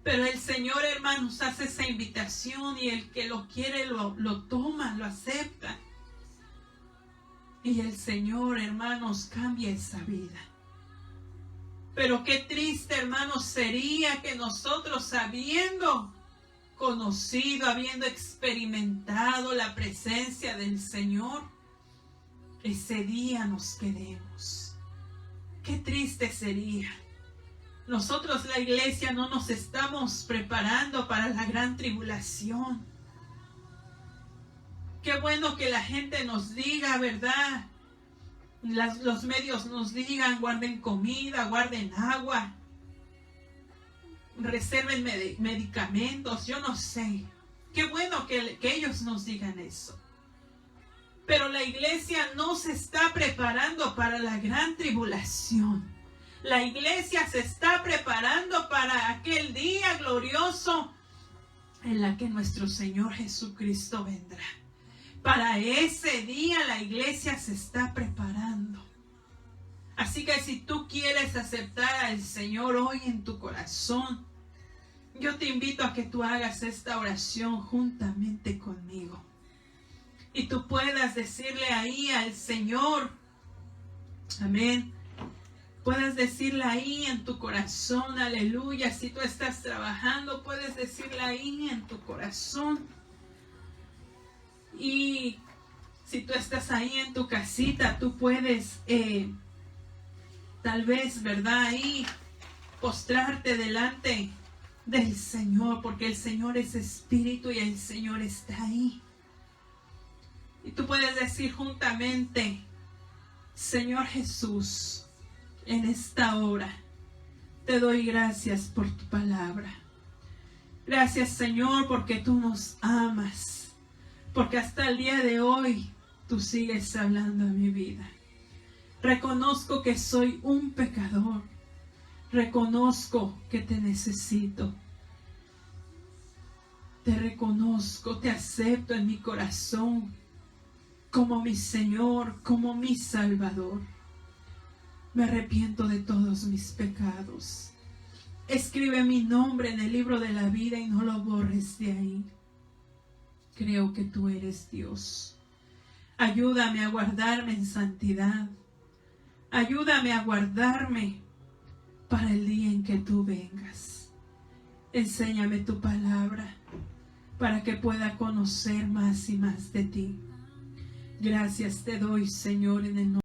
Pero el Señor, hermanos, hace esa invitación y el que lo quiere lo toma, lo acepta. Y el Señor, hermanos, cambia esa vida. Pero qué triste, hermanos, sería que nosotros, habiendo conocido, habiendo experimentado la presencia del Señor, ese día nos quedemos. Qué triste sería. Nosotros, la iglesia, no nos estamos preparando para la gran tribulación. Qué bueno que la gente nos diga, ¿verdad? Los medios nos digan, guarden comida, guarden agua, reserven medicamentos, yo no sé. Qué bueno que ellos nos digan eso. Pero la iglesia no se está preparando para la gran tribulación. La iglesia se está preparando para aquel día glorioso en la que nuestro Señor Jesucristo vendrá. Para ese día la iglesia se está preparando. Así que si tú quieres aceptar al Señor hoy en tu corazón, yo te invito a que tú hagas esta oración juntamente conmigo. Y tú puedas decirle ahí al Señor, amén. Puedes decirle ahí en tu corazón, aleluya. Si tú estás trabajando, puedes decirle ahí en tu corazón. Y si tú estás ahí en tu casita, tú puedes tal vez, ¿verdad? Ahí postrarte delante del Señor, porque el Señor es espíritu y el Señor está ahí. Y tú puedes decir juntamente, Señor Jesús, en esta hora te doy gracias por tu palabra. Gracias, Señor, porque tú nos amas, porque hasta el día de hoy tú sigues hablando a mi vida. Reconozco que soy un pecador. Reconozco que te necesito. Te reconozco, te acepto en mi corazón como mi Señor, como mi Salvador. Me arrepiento de todos mis pecados. Escribe mi nombre en el libro de la vida y no lo borres de ahí. Creo que tú eres Dios. Ayúdame a guardarme en santidad. Ayúdame a guardarme para el día en que tú vengas. Enséñame tu palabra para que pueda conocer más y más de ti. Gracias te doy, Señor, en el nombre